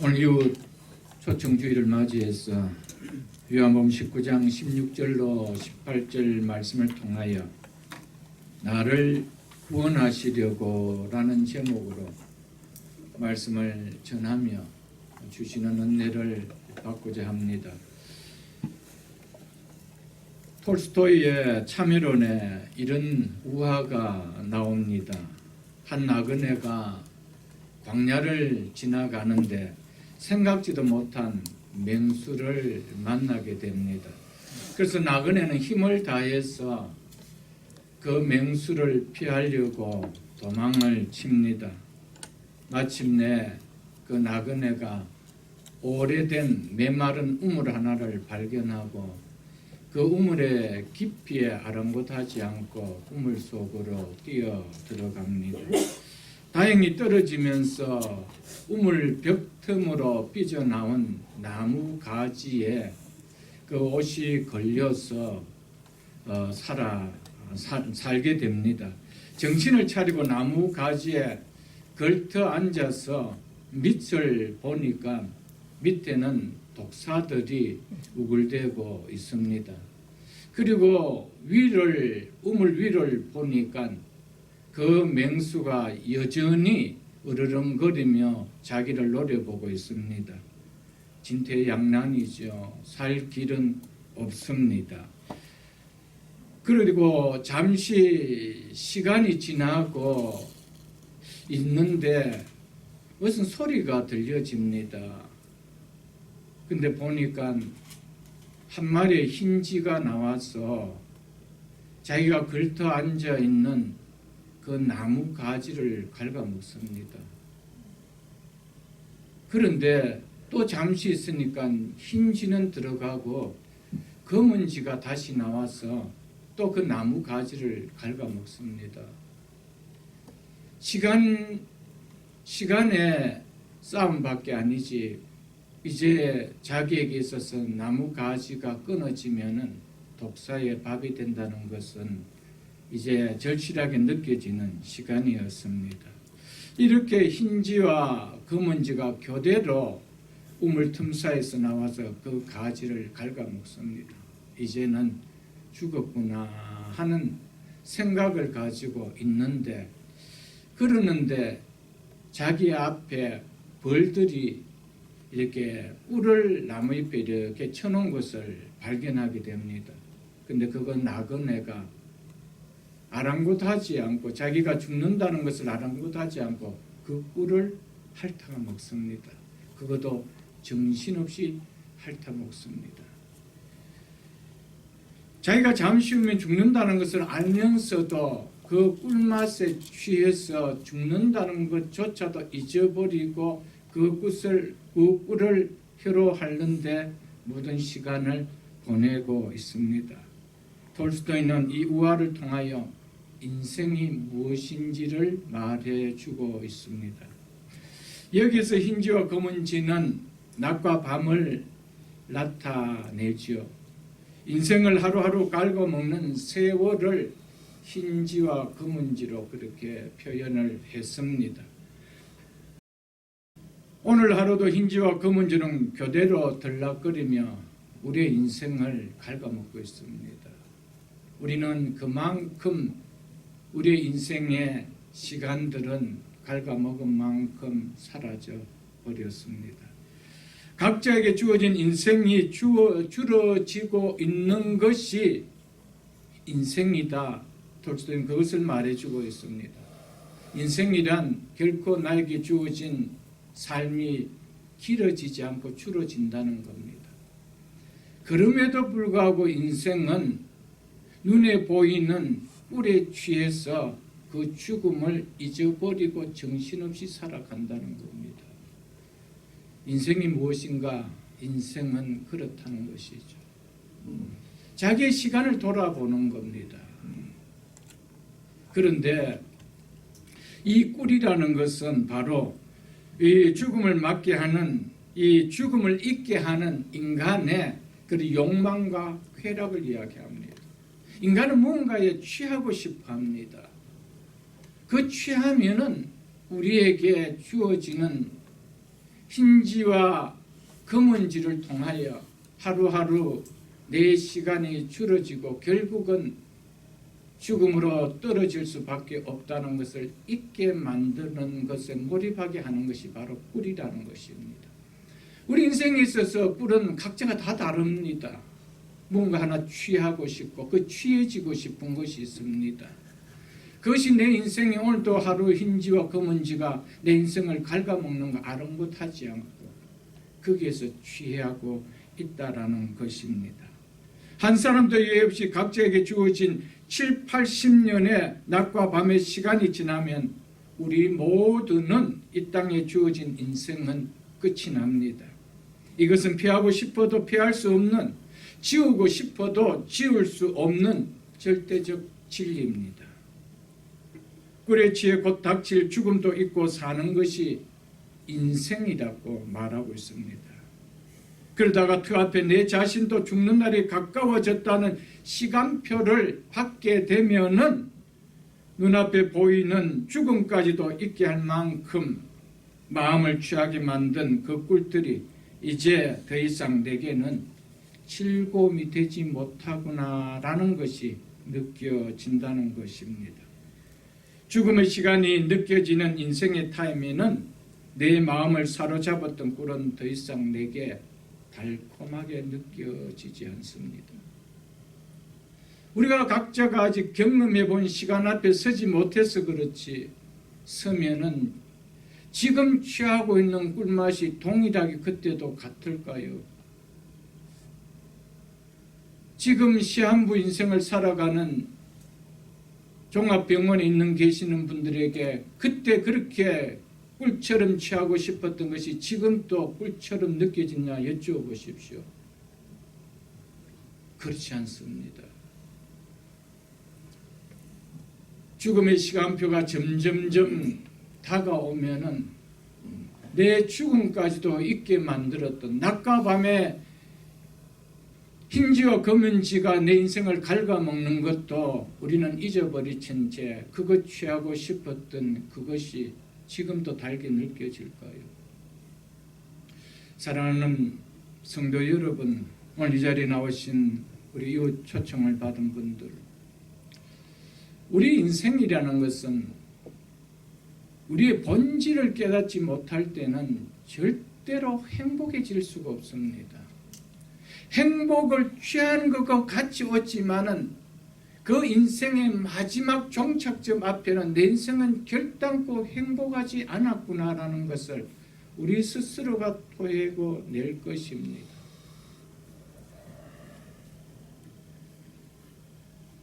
오늘 이후 초청주의를 맞이해서 요한복음 19장 16절로 18절 말씀을 통하여 나를 구원하시려고 라는 제목으로 말씀을 전하며 주시는 은혜를 받고자 합니다. 톨스토이의 참회론에 이런 우화가 나옵니다. 한 나그네가 광야를 지나가는데 생각지도 못한 맹수를 만나게 됩니다. 그래서 나그네는 힘을 다해서 그 맹수를 피하려고 도망을 칩니다. 마침내 그 나그네가 오래된 메마른 우물 하나를 발견하고 그 우물의 깊이에 아랑곳하지 않고 우물 속으로 뛰어 들어갑니다. 다행히 떨어지면서 우물 벽 틈으로 삐져나온 나무 가지에 그 옷이 걸려서 살게 됩니다. 정신을 차리고 나무 가지에 걸터 앉아서 밑을 보니까 밑에는 독사들이 우글대고 있습니다. 그리고 우물 위를 보니까 그 맹수가 여전히 으르렁거리며 자기를 노려보고 있습니다. 진퇴양난이죠. 살 길은 없습니다. 그리고 잠시 시간이 지나고 있는데 무슨 소리가 들려집니다. 근데 보니까 한 마리의 흰쥐가 나와서 자기가 걸터 앉아 있는 그 나무 가지를 갉아먹습니다. 그런데 또 잠시 있으니까 흰쥐는 들어가고 검은 쥐가 다시 나와서 또 그 나무 가지를 갉아먹습니다. 시간의 싸움밖에 아니지, 이제 자기에게 있어서 나무 가지가 끊어지면은 독사의 밥이 된다는 것은 이제 절실하게 느껴지는 시간이었습니다. 이렇게 흰쥐와 검은쥐가 교대로 우물 틈 사이에서 나와서 그 가지를 갉아먹습니다. 이제는 죽었구나 하는 생각을 가지고 있는데, 그러는데 자기 앞에 벌들이 이렇게 꿀을 나무잎에 이렇게 쳐놓은 것을 발견하게 됩니다. 근데 그건 나그네가 아랑곳하지 않고, 자기가 죽는다는 것을 아랑곳하지 않고 그 꿀을 핥아 먹습니다. 그것도 정신없이 핥아 먹습니다. 자기가 잠시 후면 죽는다는 것을 알면서도 그 꿀맛에 취해서 죽는다는 것조차도 잊어버리고 그 꿀을 혀로 핥는데 모든 시간을 보내고 있습니다. 톨스토이는 이 우화를 통하여 인생이 무엇인지를 말해주고 있습니다. 여기서 흰쥐와 검은쥐는 낮과 밤을 나타내지요. 인생을 하루하루 갉아먹는 세월을 흰쥐와 검은쥐로 그렇게 표현을 했습니다. 오늘 하루도 흰쥐와 검은쥐는 교대로 들락거리며 우리의 인생을 갉아먹고 있습니다. 우리는 그만큼 우리의 인생의 시간들은 갉아먹은 만큼 사라져 버렸습니다. 각자에게 주어진 인생이 줄어지고 있는 것이 인생이다. 톨스토이는 그것을 말해주고 있습니다. 인생이란 결코 나에게 주어진 삶이 길어지지 않고 줄어진다는 겁니다. 그럼에도 불구하고 인생은 눈에 보이는 꿀에 취해서 그 죽음을 잊어버리고 정신없이 살아간다는 겁니다. 인생이 무엇인가? 인생은 그렇다는 것이죠. 자기의 시간을 돌아보는 겁니다. 그런데 이 꿀이라는 것은 바로 이 죽음을 맞게 하는, 이 죽음을 잊게 하는 인간의 그 욕망과 쾌락을 이야기합니다. 인간은 뭔가에 취하고 싶어 합니다. 그 취하면은 우리에게 주어지는 흰지와 검은지를 통하여 하루하루 내 시간이 줄어지고 결국은 죽음으로 떨어질 수밖에 없다는 것을 잊게 만드는 것에 몰입하게 하는 것이 바로 꿀이라는 것입니다. 우리 인생에 있어서 꿀은 각자가 다 다릅니다. 뭔가 하나 취하고 싶고 그 취해지고 싶은 것이 있습니다. 그것이 내 인생에 오늘도 하루 흰지와 검은지가 내 인생을 갉아먹는 거 아랑곳하지 않고 거기에서 취하고 있다라는 것입니다. 한 사람도 예외 없이 각자에게 주어진 7, 80년의 낮과 밤의 시간이 지나면 우리 모두는 이 땅에 주어진 인생은 끝이 납니다. 이것은 피하고 싶어도 피할 수 없는, 지우고 싶어도 지울 수 없는 절대적 진리입니다. 꿀의 지혜 곧 닥칠 죽음도 잊고 사는 것이 인생이라고 말하고 있습니다. 그러다가 그 앞에 내 자신도 죽는 날이 가까워졌다는 시간표를 받게 되면은 눈앞에 보이는 죽음까지도 잊게 할 만큼 마음을 취하게 만든 그 꿀들이 이제 더 이상 내게는 실곰이 되지 못하구나라는 것이 느껴진다는 것입니다. 죽음의 시간이 느껴지는 인생의 타임에는 내 마음을 사로잡았던 꿀은 더 이상 내게 달콤하게 느껴지지 않습니다. 우리가 각자가 아직 경험해 본 시간 앞에 서지 못해서 그렇지, 서면은 지금 취하고 있는 꿀맛이 동일하게 그때도 같을까요? 지금 시한부 인생을 살아가는 종합병원에 있는 계시는 분들에게 그때 그렇게 꿀처럼 취하고 싶었던 것이 지금 또 꿀처럼 느껴지냐 여쭈어보십시오. 그렇지 않습니다. 죽음의 시간표가 점점점 다가오면은 내 죽음까지도 잊게 만들었던 낮과 밤의 흰지와 검은지가 내 인생을 갉아먹는 것도 우리는 잊어버리친 채 그것 취하고 싶었던 그것이 지금도 달게 느껴질까요? 사랑하는 성도 여러분, 오늘 이 자리에 나오신 우리 이웃 초청을 받은 분들, 우리 인생이라는 것은 우리의 본질을 깨닫지 못할 때는 절대로 행복해질 수가 없습니다. 행복을 취하는 것과 같이 왔지만은 그 인생의 마지막 종착점 앞에는 내 인생은 결단코 행복하지 않았구나라는 것을 우리 스스로가 토해고 낼 것입니다.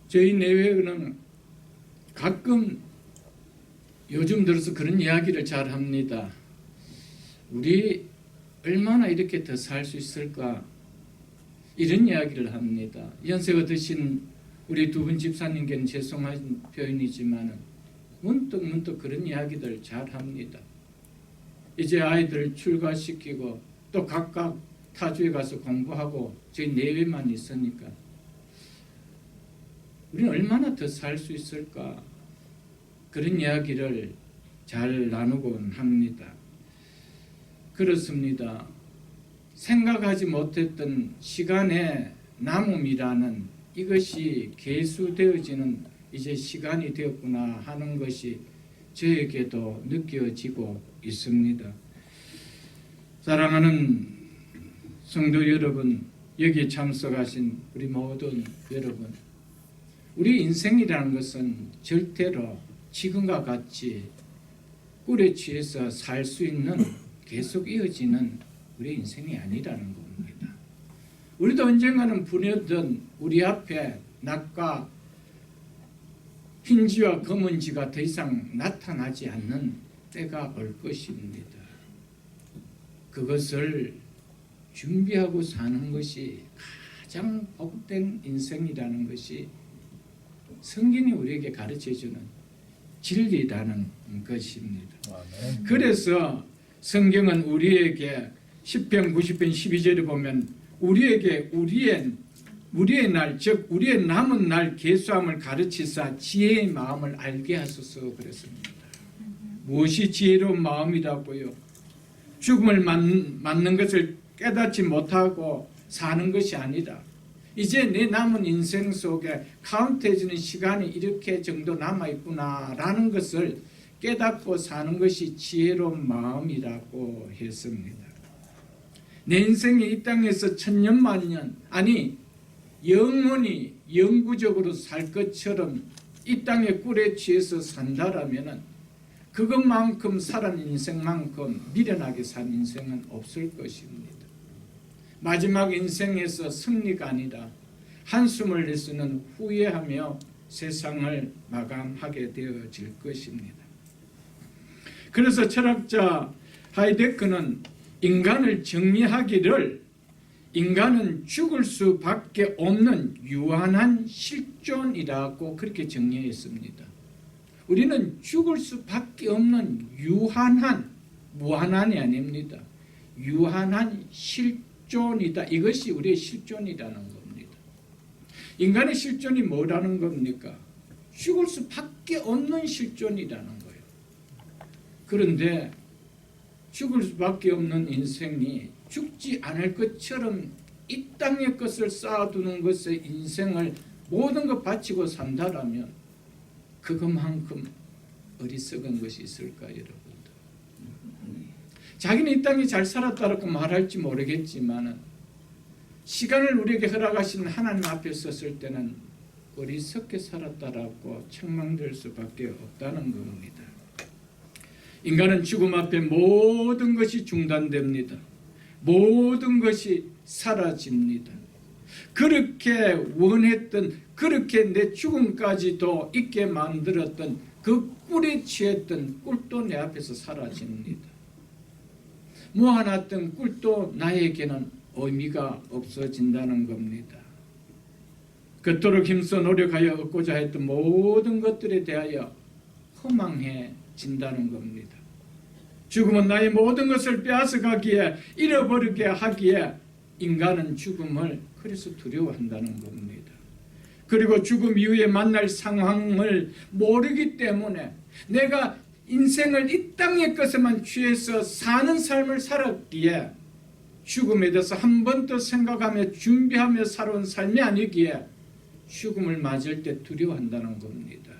저희 내외는 가끔 요즘 들어서 그런 이야기를 잘 합니다. 우리 얼마나 이렇게 더 살 수 있을까? 이런 이야기를 합니다. 연세가 드신 우리 두 분 집사님께는 죄송한 표현이지만 문득 그런 이야기들 잘 합니다. 이제 아이들 출가시키고 또 각각 타주에 가서 공부하고 저희 내외만 있으니까 우리는 얼마나 더 살 수 있을까? 그런 이야기를 잘 나누곤 합니다. 그렇습니다. 생각하지 못했던 시간의 남음이라는 이것이 계수되어지는 이제 시간이 되었구나 하는 것이 저에게도 느껴지고 있습니다. 사랑하는 성도 여러분, 여기에 참석하신 우리 모든 여러분, 우리 인생이라는 것은 절대로 지금과 같이 꿀에 취해서 살 수 있는 계속 이어지는 우리 인생이 아니라는 겁니다. 우리도 언젠가는 분여든 우리 앞에 낮과 흰지와 검은지가 더 이상 나타나지 않는 때가 올 것입니다. 그것을 준비하고 사는 것이 가장 복된 인생이라는 것이 성경이 우리에게 가르쳐주는 진리라는 것입니다. 그래서 성경은 우리에게 10편 90편 12절에 보면 우리에게 우리의 날, 즉 우리의 남은 날 계수함을 가르치사 지혜의 마음을 알게 하소서 그랬습니다. 무엇이 지혜로운 마음이라고요? 죽음을 맞는 것을 깨닫지 못하고 사는 것이 아니라 이제 내 남은 인생 속에 카운트해지는 시간이 이렇게 정도 남아있구나라는 것을 깨닫고 사는 것이 지혜로운 마음이라고 했습니다. 내 인생이 이 땅에서 천년만년 아니 영원히 영구적으로 살 것처럼 이 땅의 꿀에 취해서 산다라면 그것만큼 살은 인생만큼 미련하게 산 인생은 없을 것입니다. 마지막 인생에서 승리가 아니라 한숨을 내쉬는 후회하며 세상을 마감하게 되어질 것입니다. 그래서 철학자 하이데크는 인간을 정리하기를 인간은 죽을 수밖에 없는 유한한 실존이라고 그렇게 정리했습니다. 우리는 죽을 수밖에 없는 유한한, 무한한이 아닙니다. 유한한 실존이다. 이것이 우리의 실존이라는 겁니다. 인간의 실존이 뭐라는 겁니까? 죽을 수밖에 없는 실존이라는 거예요. 그런데 죽을 수밖에 없는 인생이 죽지 않을 것처럼 이 땅의 것을 쌓아두는 것에 인생을 모든 것 바치고 산다라면 그것만큼 어리석은 것이 있을까 여러분들. 자기는 이 땅에 잘 살았다고 말할지 모르겠지만 시간을 우리에게 허락하신 하나님 앞에 섰을 때는 어리석게 살았다라고 책망될 수밖에 없다는 겁니다. 인간은 죽음 앞에 모든 것이 중단됩니다. 모든 것이 사라집니다. 그렇게 원했던, 그렇게 내 죽음까지도 있게 만들었던 그 꿀에 취했던 꿀도 내 앞에서 사라집니다. 모아놨던 꿀도 나에게는 의미가 없어진다는 겁니다. 그토록 힘써 노력하여 얻고자 했던 모든 것들에 대하여 허망해진다는 겁니다. 죽음은 나의 모든 것을 빼앗아가기에 잃어버리게 하기에 인간은 죽음을 그래서 두려워한다는 겁니다. 그리고 죽음 이후에 만날 상황을 모르기 때문에 내가 인생을 이 땅의 것에만 취해서 사는 삶을 살았기에 죽음에 대해서 한 번 더 생각하며 준비하며 살아온 삶이 아니기에 죽음을 맞을 때 두려워한다는 겁니다.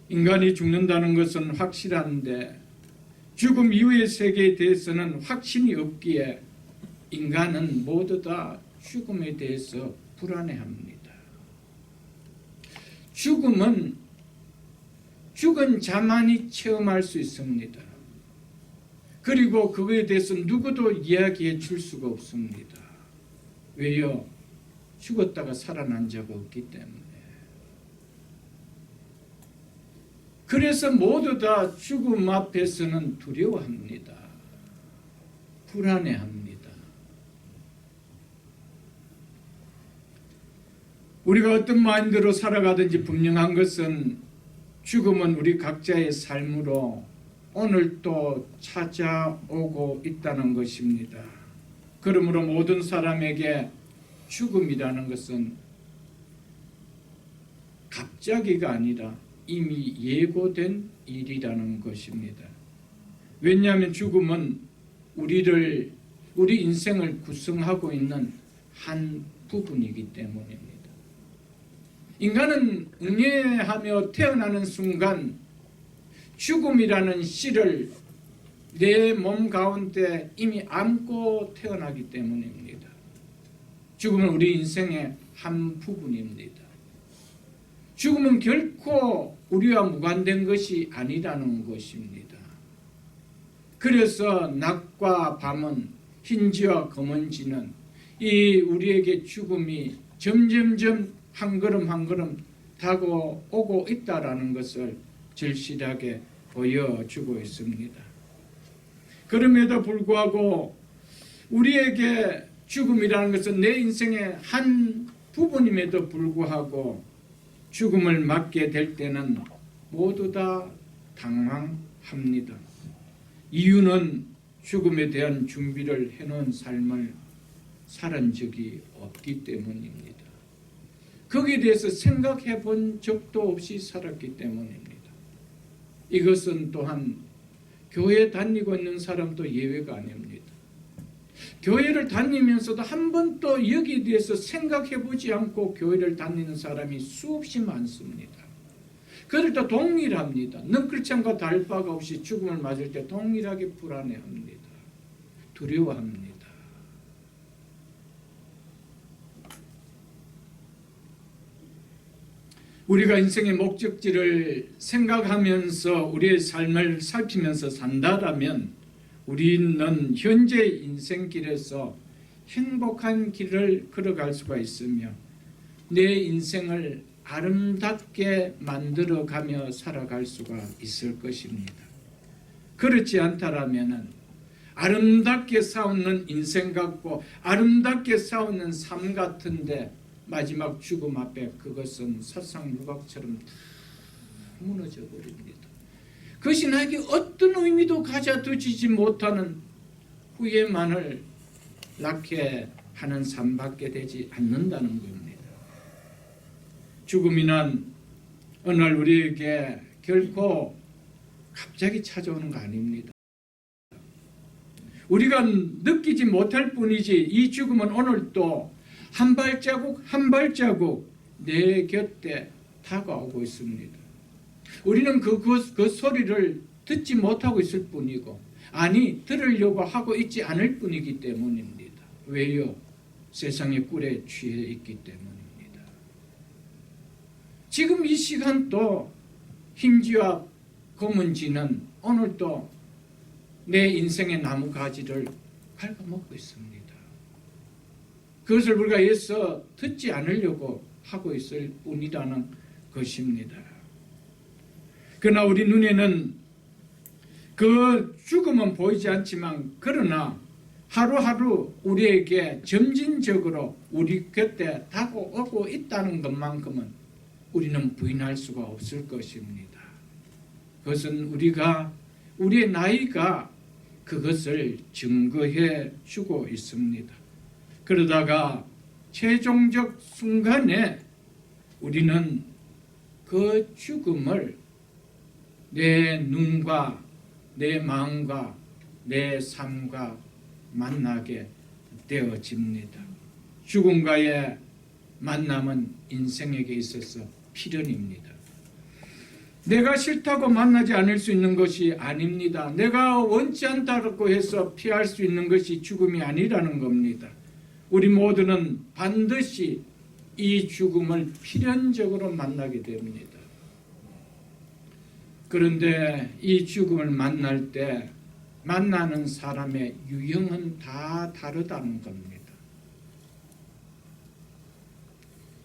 인간이 죽는다는 것은 확실한데 죽음 이후의 세계에 대해서는 확신이 없기에 인간은 모두 다 죽음에 대해서 불안해합니다. 죽음은 죽은 자만이 체험할 수 있습니다. 그리고 그거에 대해서 누구도 이야기해 줄 수가 없습니다. 왜요? 죽었다가 살아난 자가 없기 때문에. 그래서 모두 다 죽음 앞에서는 두려워합니다. 불안해합니다. 우리가 어떤 마인드로 살아가든지 분명한 것은 죽음은 우리 각자의 삶으로 오늘 또 찾아오고 있다는 것입니다. 그러므로 모든 사람에게 죽음이라는 것은 갑자기가 아니라 이미 예고된 일이라는 것입니다. 왜냐하면 죽음은 우리 인생을 구성하고 있는 한 부분이기 때문입니다. 인간은 응애하며 태어나는 순간 죽음이라는 씨를 내 몸 가운데 이미 안고 태어나기 때문입니다. 죽음은 우리 인생의 한 부분입니다. 죽음은 결코 우리와 무관된 것이 아니라는 것입니다. 그래서 낮과 밤은 흰지와 검은지는 이 우리에게 죽음이 점점점 한 걸음 한 걸음 다가오고 있다라는 것을 절실하게 보여주고 있습니다. 그럼에도 불구하고 우리에게 죽음이라는 것은 내 인생의 한 부분임에도 불구하고 죽음을 맞게 될 때는 모두 다 당황합니다. 이유는 죽음에 대한 준비를 해놓은 삶을 살은 적이 없기 때문입니다. 거기에 대해서 생각해 본 적도 없이 살았기 때문입니다. 이것은 또한 교회 다니고 있는 사람도 예외가 아닙니다. 교회를 다니면서도 한 번도 여기에 대해서 생각해 보지 않고 교회를 다니는 사람이 수없이 많습니다. 그들도 동일합니다. 너클창과 다를 바가 없이 죽음을 맞을 때 동일하게 불안해합니다. 두려워합니다. 우리가 인생의 목적지를 생각하면서 우리의 삶을 살피면서 산다라면 우리는 현재 인생길에서 행복한 길을 걸어갈 수가 있으며 내 인생을 아름답게 만들어가며 살아갈 수가 있을 것입니다. 그렇지 않다라면 아름답게 싸우는 인생 같고 아름답게 싸우는 삶 같은데 마지막 죽음 앞에 그것은 설상누각처럼 다 무너져 버립니다. 그것이 나에게 어떤 의미도 가져두지 못하는 후회만을 낳게 하는 삶밖에 되지 않는다는 겁니다. 죽음이란 어느 날 우리에게 결코 갑자기 찾아오는 거 아닙니다. 우리가 느끼지 못할 뿐이지 이 죽음은 오늘도 한 발자국 한 발자국 내 곁에 다가오고 있습니다. 우리는 그 소리를 듣지 못하고 있을 뿐이고 아니 들으려고 하고 있지 않을 뿐이기 때문입니다. 왜요? 세상의 꿀에 취해 있기 때문입니다. 지금 이 시간도 흰지와 검은지는 오늘도 내 인생의 나무가지를 갉아먹고 있습니다. 그것을 우리가 애써 듣지 않으려고 하고 있을 뿐이라는 것입니다. 그러나 우리 눈에는 그 죽음은 보이지 않지만 그러나 하루하루 우리에게 점진적으로 우리 곁에 다가오고 있다는 것만큼은 우리는 부인할 수가 없을 것입니다. 그것은 우리의 나이가 그것을 증거해 주고 있습니다. 그러다가 최종적 순간에 우리는 그 죽음을 내 눈과 내 마음과 내 삶과 만나게 되어집니다. 죽음과의 만남은 인생에게 있어서 필연입니다. 내가 싫다고 만나지 않을 수 있는 것이 아닙니다. 내가 원치 않다고 해서 피할 수 있는 것이 죽음이 아니라는 겁니다. 우리 모두는 반드시 이 죽음을 필연적으로 만나게 됩니다. 그런데 이 죽음을 만날 때 만나는 사람의 유형은 다 다르다는 겁니다.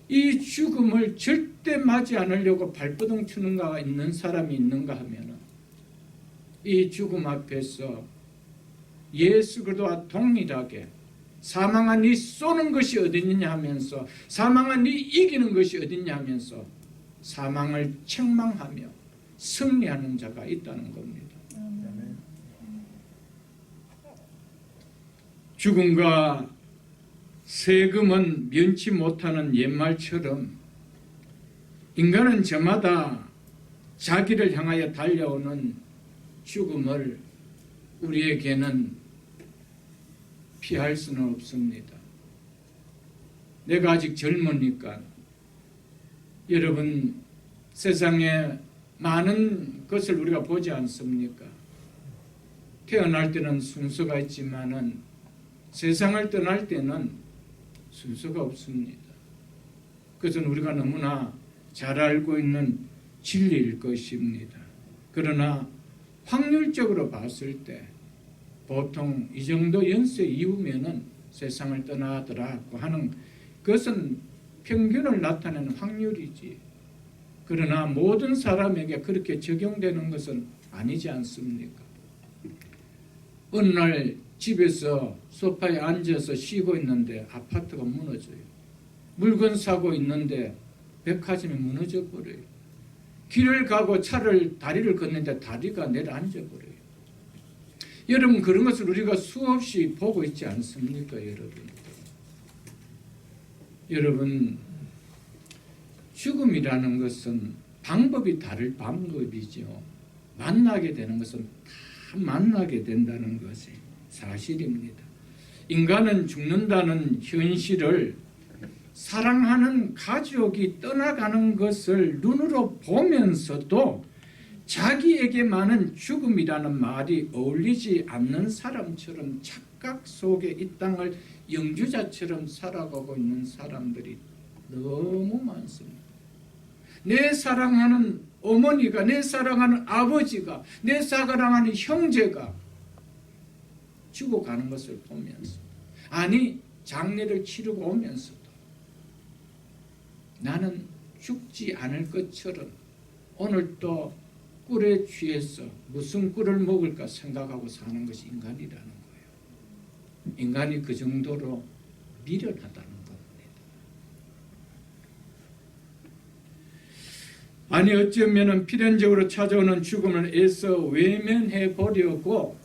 이 죽음을 절대 맞이 않으려고 발버둥 치는 가 있는 사람이 있는가 하면 이 죽음 앞에서 예수 그리스도와 동일하게 사망한 이 쏘는 것이 어딨냐 하면서 사망한 이 이기는 것이 어딨냐 하면서 사망을 책망하며 승리하는 자가 있다는 겁니다. 죽음과 세금은 면치 못하는 옛말처럼 인간은 저마다 자기를 향하여 달려오는 죽음을 우리에게는 피할 수는 없습니다. 내가 아직 젊으니까 여러분 세상에 많은 것을 우리가 보지 않습니까? 태어날 때는 순서가 있지만은 세상을 떠날 때는 순서가 없습니다. 그것은 우리가 너무나 잘 알고 있는 진리일 것입니다. 그러나 확률적으로 봤을 때 보통 이 정도 연세 이후면은 세상을 떠나더라고 하는 그것은 평균을 나타내는 확률이지. 그러나 모든 사람에게 그렇게 적용되는 것은 아니지 않습니까? 어느 날 집에서 소파에 앉아서 쉬고 있는데 아파트가 무너져요. 물건 사고 있는데 백화점이 무너져 버려요. 길을 가고 다리를 걷는데 다리가 내려앉아 버려요. 여러분 그런 것을 우리가 수없이 보고 있지 않습니까, 여러분? 여러분 죽음이라는 것은 방법이 다를 방법이죠. 만나게 되는 것은 다 만나게 된다는 것이 사실입니다. 인간은 죽는다는 현실을 사랑하는 가족이 떠나가는 것을 눈으로 보면서도 자기에게만은 죽음이라는 말이 어울리지 않는 사람처럼 착각 속에 이 땅을 영주자처럼 살아가고 있는 사람들이 너무 많습니다. 내 사랑하는 어머니가, 내 사랑하는 아버지가, 내 사랑하는 형제가 죽어가는 것을 보면서, 아니 장례를 치르고 오면서도 나는 죽지 않을 것처럼 오늘 또 꿀에 취해서 무슨 꿀을 먹을까 생각하고 사는 것이 인간이라는 거예요. 인간이 그 정도로 미련하다는 겁니다. 아니 어쩌면 필연적으로 찾아오는 죽음을 애써 외면해 보려고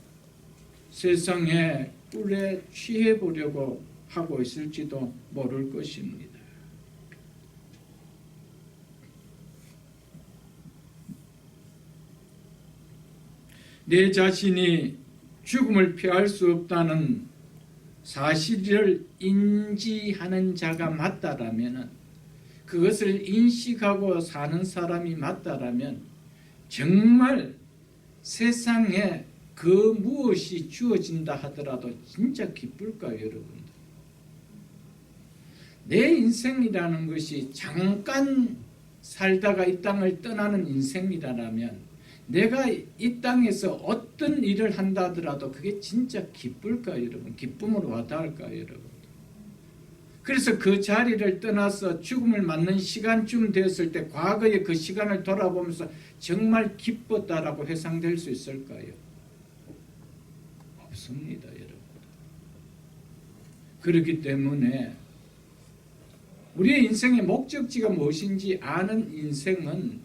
세상에 꿀에 취해 보려고 하고 있을지도 모를 것입니다. 내 자신이 죽음을 피할 수 없다는 사실을 인지하는 자가 맞다라면, 그것을 인식하고 사는 사람이 맞다라면 정말 세상에 그 무엇이 주어진다 하더라도 진짜 기쁠까요, 여러분들? 내 인생이라는 것이 잠깐 살다가 이 땅을 떠나는 인생이라면 내가 이 땅에서 어떤 일을 한다 하더라도 그게 진짜 기쁠까요, 여러분? 기쁨으로 와닿을까요, 여러분? 그래서 그 자리를 떠나서 죽음을 맞는 시간쯤 되었을 때 과거의 그 시간을 돌아보면서 정말 기뻤다라고 회상될 수 있을까요? 없습니다, 여러분. 그렇기 때문에 우리의 인생의 목적지가 무엇인지 아는 인생은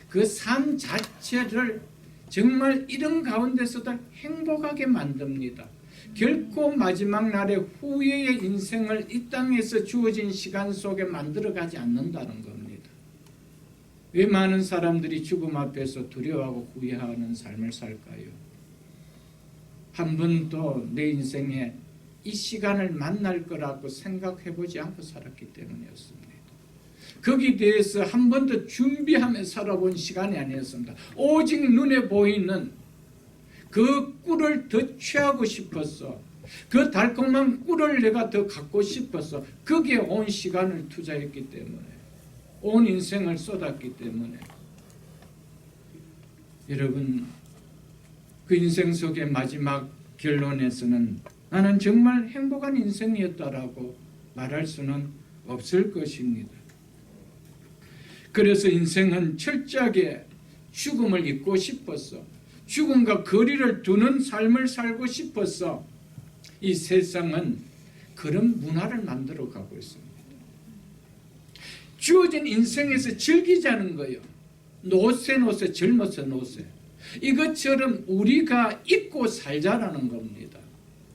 그 삶 자체를 정말 이런 가운데서도 행복하게 만듭니다. 결코 마지막 날의 후회의 인생을 이 땅에서 주어진 시간 속에 만들어가지 않는다는 겁니다. 왜 많은 사람들이 죽음 앞에서 두려워하고 후회하는 삶을 살까요? 한 번도 내 인생에 이 시간을 만날 거라고 생각해보지 않고 살았기 때문이었습니다. 거기에 대해서 한 번도 준비하며 살아본 시간이 아니었습니다. 오직 눈에 보이는 그 꿀을 더 취하고 싶었어. 그 달콤한 꿀을 내가 더 갖고 싶었어. 거기에 온 시간을 투자했기 때문에, 온 인생을 쏟았기 때문에, 여러분 그 인생 속의 마지막 결론에서는 나는 정말 행복한 인생이었다라고 말할 수는 없을 것입니다. 그래서 인생은 철저하게 죽음을 잊고 싶어서, 죽음과 거리를 두는 삶을 살고 싶어서 이 세상은 그런 문화를 만들어 가고 있습니다. 주어진 인생에서 즐기자는 거예요. 노세 젊어서 노세. 이것처럼 우리가 잊고 살자라는 겁니다.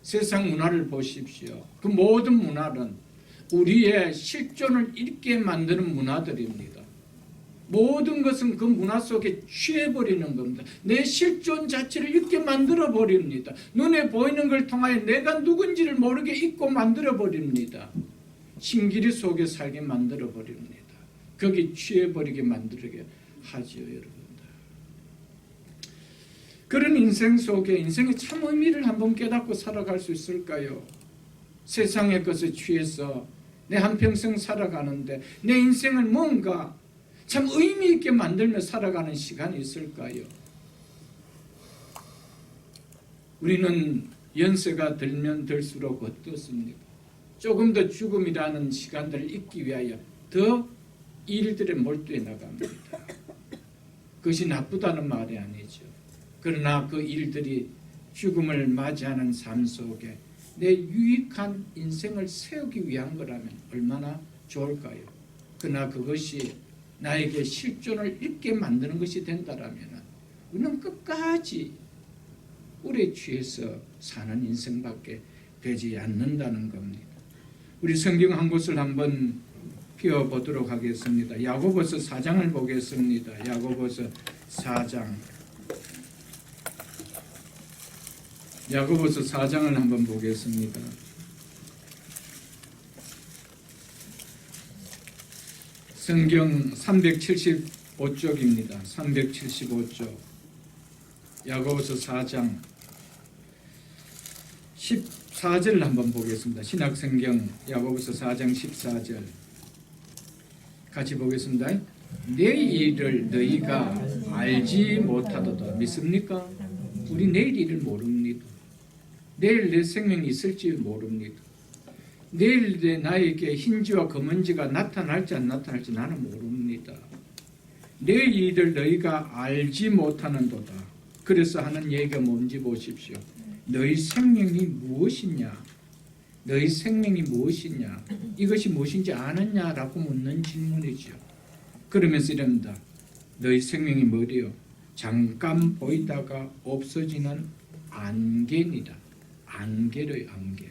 세상 문화를 보십시오. 그 모든 문화는 우리의 실존을 잃게 만드는 문화들입니다. 모든 것은 그 문화 속에 취해버리는 겁니다. 내 실존 자체를 잊게 만들어버립니다. 눈에 보이는 걸 통하여 내가 누군지를 모르게 잊고 만들어버립니다. 신기리 속에 살게 만들어버립니다. 거기 취해버리게 만들게 하죠, 여러분들. 그런 인생 속에 인생의 참 의미를 한번 깨닫고 살아갈 수 있을까요? 세상의 것에 취해서 내 한평생 살아가는데 내 인생을 뭔가 참 의미 있게 만들며 살아가는 시간이 있을까요? 우리는 연세가 들면 들수록 어떻습니까? 조금 더 죽음이라는 시간들을 잊기 위하여 더 일들에 몰두해 나갑니다. 그것이 나쁘다는 말이 아니죠. 그러나 그 일들이 죽음을 맞이하는 삶 속에 내 유익한 인생을 세우기 위한 거라면 얼마나 좋을까요? 그러나 그것이 나에게 실존을 잃게 만드는 것이 된다라면 우리는 끝까지 꿀에 취해서 사는 인생밖에 되지 않는다는 겁니다. 우리 성경 한 곳을 한번 펴보도록 하겠습니다. 야고보서 4장을 보겠습니다. 야고보서 4장 야고보서 4장을 한번 보겠습니다. 성경 375쪽입니다. 375쪽. 야고보서 4장 14절 한번 보겠습니다. 신약성경 야고보서 4장 14절 같이 보겠습니다. 내일 일을 너희가 알지 못하도다. 믿습니까? 우리 내일 일을 모릅니다. 내일 내 생명이 있을지 모릅니다. 내일 나에게 흰지와 검은지가 나타날지 안 나타날지 나는 모릅니다. 내일 일을 너희가 알지 못하는도다. 그래서 하는 얘기가 뭔지 보십시오. 너희 생명이 무엇이냐? 너희 생명이 무엇이냐? 이것이 무엇인지 아느냐라고 묻는 질문이죠. 그러면서 이럽니다. 너희 생명이 뭐래요? 잠깐 보이다가 없어지는 안개니라. 안개로요, 안개.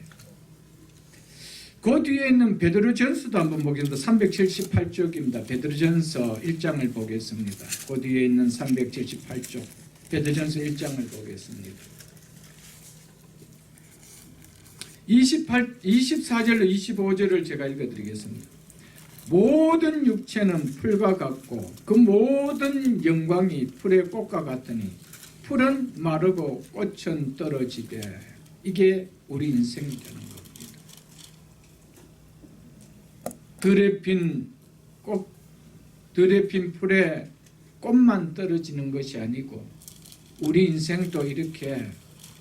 그 뒤에 있는 베드로전서도 한번 보겠습니다. 378쪽입니다. 베드로전서 1장을 보겠습니다. 그 뒤에 있는 378쪽 베드로전서 1장을 보겠습니다. 24절로 25절을 제가 읽어드리겠습니다. 모든 육체는 풀과 같고 그 모든 영광이 풀의 꽃과 같으니 풀은 마르고 꽃은 떨어지되 이게 우리 인생이라는 겁니다. 들에 핀 풀에 꽃만 떨어지는 것이 아니고 우리 인생도 이렇게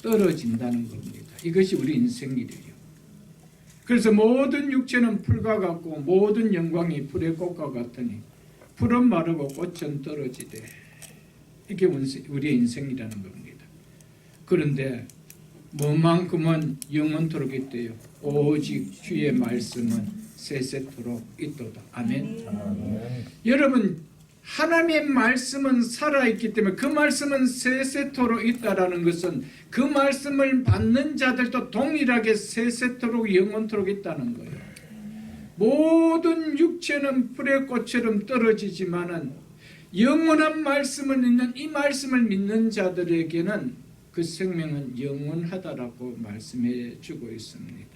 떨어진다는 겁니다. 이것이 우리 인생이래요. 그래서 모든 육체는 풀과 같고 모든 영광이 풀의 꽃과 같으니 풀은 마르고 꽃은 떨어지되 이게 우리의 인생이라는 겁니다. 그런데 뭐만큼은 영원토록 있대요. 오직 주의 말씀은 세세토록 있도다. 아멘. 여러분, 하나님의 말씀은 살아있기 때문에 그 말씀은 세세토록 있다라는 것은 그 말씀을 받는 자들도 동일하게 세세토록 영원토록 있다는 거예요. 모든 육체는 풀의 꽃처럼 떨어지지만은 영원한 말씀을 믿는 이 말씀을 믿는 자들에게는 그 생명은 영원하다라고 말씀해 주고 있습니다.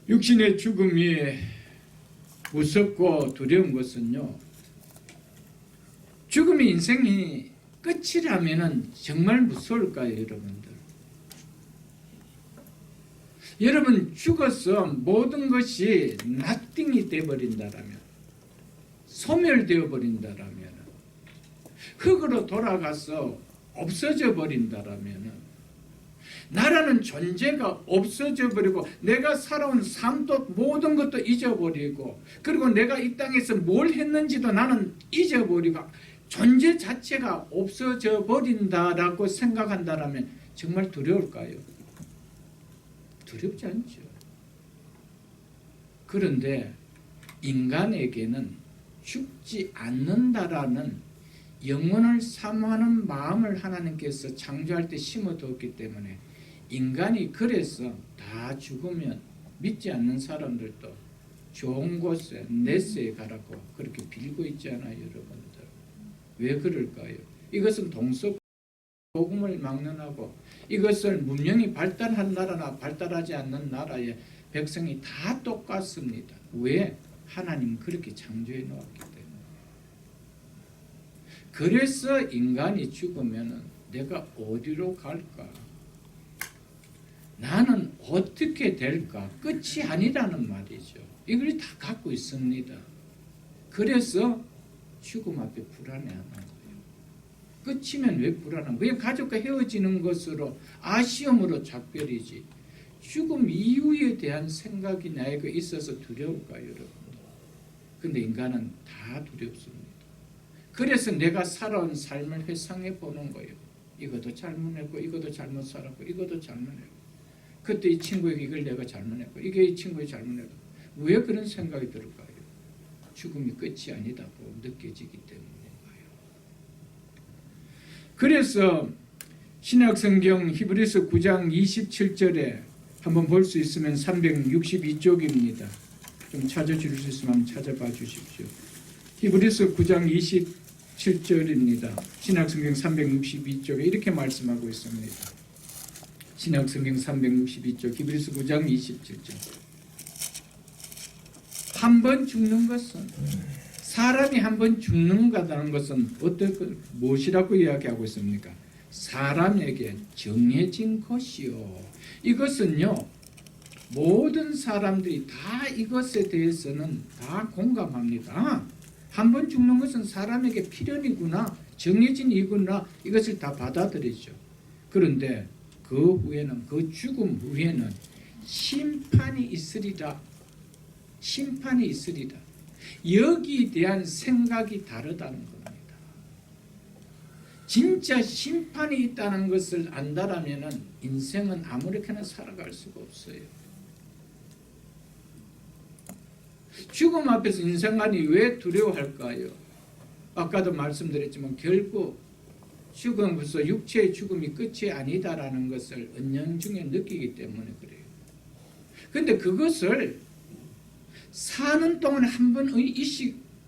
육신의 죽음이 무섭고 두려운 것은요, 죽음이 인생이 끝이라면 정말 무서울까요, 여러분들? 여러분, 죽어서 모든 것이 nothing이 되어버린다라면, 소멸되어 버린다라면, 흙으로 돌아가서 없어져 버린다라면, 나라는 존재가 없어져 버리고 내가 살아온 삶도 모든 것도 잊어버리고 그리고 내가 이 땅에서 뭘 했는지도 나는 잊어버리고 존재 자체가 없어져 버린다라고 생각한다라면 정말 두려울까요? 두렵지 않죠. 그런데 인간에게는 죽지 않는다라는 영혼을 사모하는 마음을 하나님께서 창조할 때 심어두었기 때문에 인간이 그래서 다 죽으면 믿지 않는 사람들도 좋은 곳에 네스에 가라고 그렇게 빌고 있잖아요, 여러분들. 왜 그럴까요? 이것은 동서 복음을 막론하고 이것을 문명이 발달한 나라나 발달하지 않는 나라의 백성이 다 똑같습니다. 왜? 하나님 그렇게 창조해 놓았기 때문에. 그래서 인간이 죽으면 내가 어디로 갈까? 나는 어떻게 될까? 끝이 아니라는 말이죠. 이걸 다 갖고 있습니다. 그래서 죽음 앞에 불안해하는 거예요. 끝이면 왜 불안한 거예요? 가족과 헤어지는 것으로 아쉬움으로 작별이지. 죽음 이후에 대한 생각이 나에게 있어서 두려울까요, 여러분? 근데 인간은 다 두렵습니다. 그래서 내가 살아온 삶을 회상해 보는 거예요. 이것도 잘못했고 이것도 잘못 살았고 이것도 잘못했고 그때 이 친구에게 이걸 내가 잘못했고 이게 이 친구의 잘못했고 왜 그런 생각이 들을까요? 죽음이 끝이 아니다고 느껴지기 때문인가요? 그래서 신약성경 히브리서 9장 27절에 한번 볼 수 있으면 362쪽입니다. 좀 찾아줄 수 있으면 한번 찾아봐 주십시오. 히브리서 9장 7절입니다. 신약성경 362쪽에 이렇게 말씀하고 있습니다. 신약성경 362쪽 히브리서 9장 27절. 한 번 죽는 것은, 사람이 한 번 죽는 거라는 것은 무엇이라고 이야기하고 있습니까? 사람에게 정해진 것이요. 이것은요, 모든 사람들이 다 이것에 대해서는 다 공감합니다. 한 번 죽는 것은 사람에게 필연이구나, 정해진 이구나, 이것을 다 받아들이죠. 그런데 그 후에는, 그 죽음 후에는 심판이 있으리라. 심판이 있으리라. 여기에 대한 생각이 다르다는 겁니다. 진짜 심판이 있다는 것을 안다라면 인생은 아무렇게나 살아갈 수가 없어요. 죽음 앞에서 인생관이 왜 두려워할까요? 아까도 말씀드렸지만 결국 죽음으로서 육체의 죽음이 끝이 아니다라는 것을 은연중에 느끼기 때문에 그래요. 그런데 그것을 사는 동안 한 번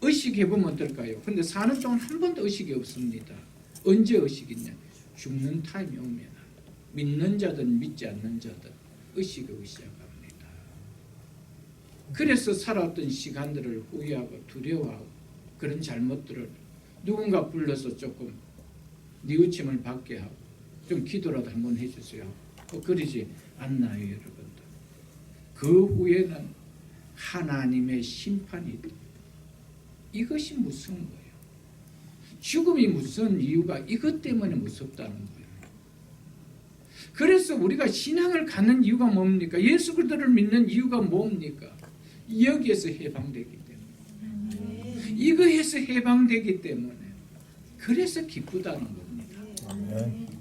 의식해보면 어떨까요? 근데 사는 동안 한 번도 의식이 없습니다. 언제 의식이냐? 죽는 타임이 오면 믿는 자든 믿지 않는 자든 의식이 오기 시작합니다. 그래서 살아왔던 시간들을 후회하고 두려워하고 그런 잘못들을 누군가 불러서 조금 뉘우침을 받게 하고 좀 기도라도 한번 해주세요. 그러지 않나요, 여러분들? 그 후에는 하나님의 심판이 있다. 이것이 무서운 거예요. 죽음이 무서운 이유가 이것 때문에 무섭다는 거예요. 그래서 우리가 신앙을 갖는 이유가 뭡니까? 예수 그리스도를 믿는 이유가 뭡니까? 여기에서 해방되기 때문에. 이거에서 해방되기 때문에. 그래서 기쁘다는 겁니다. 아멘.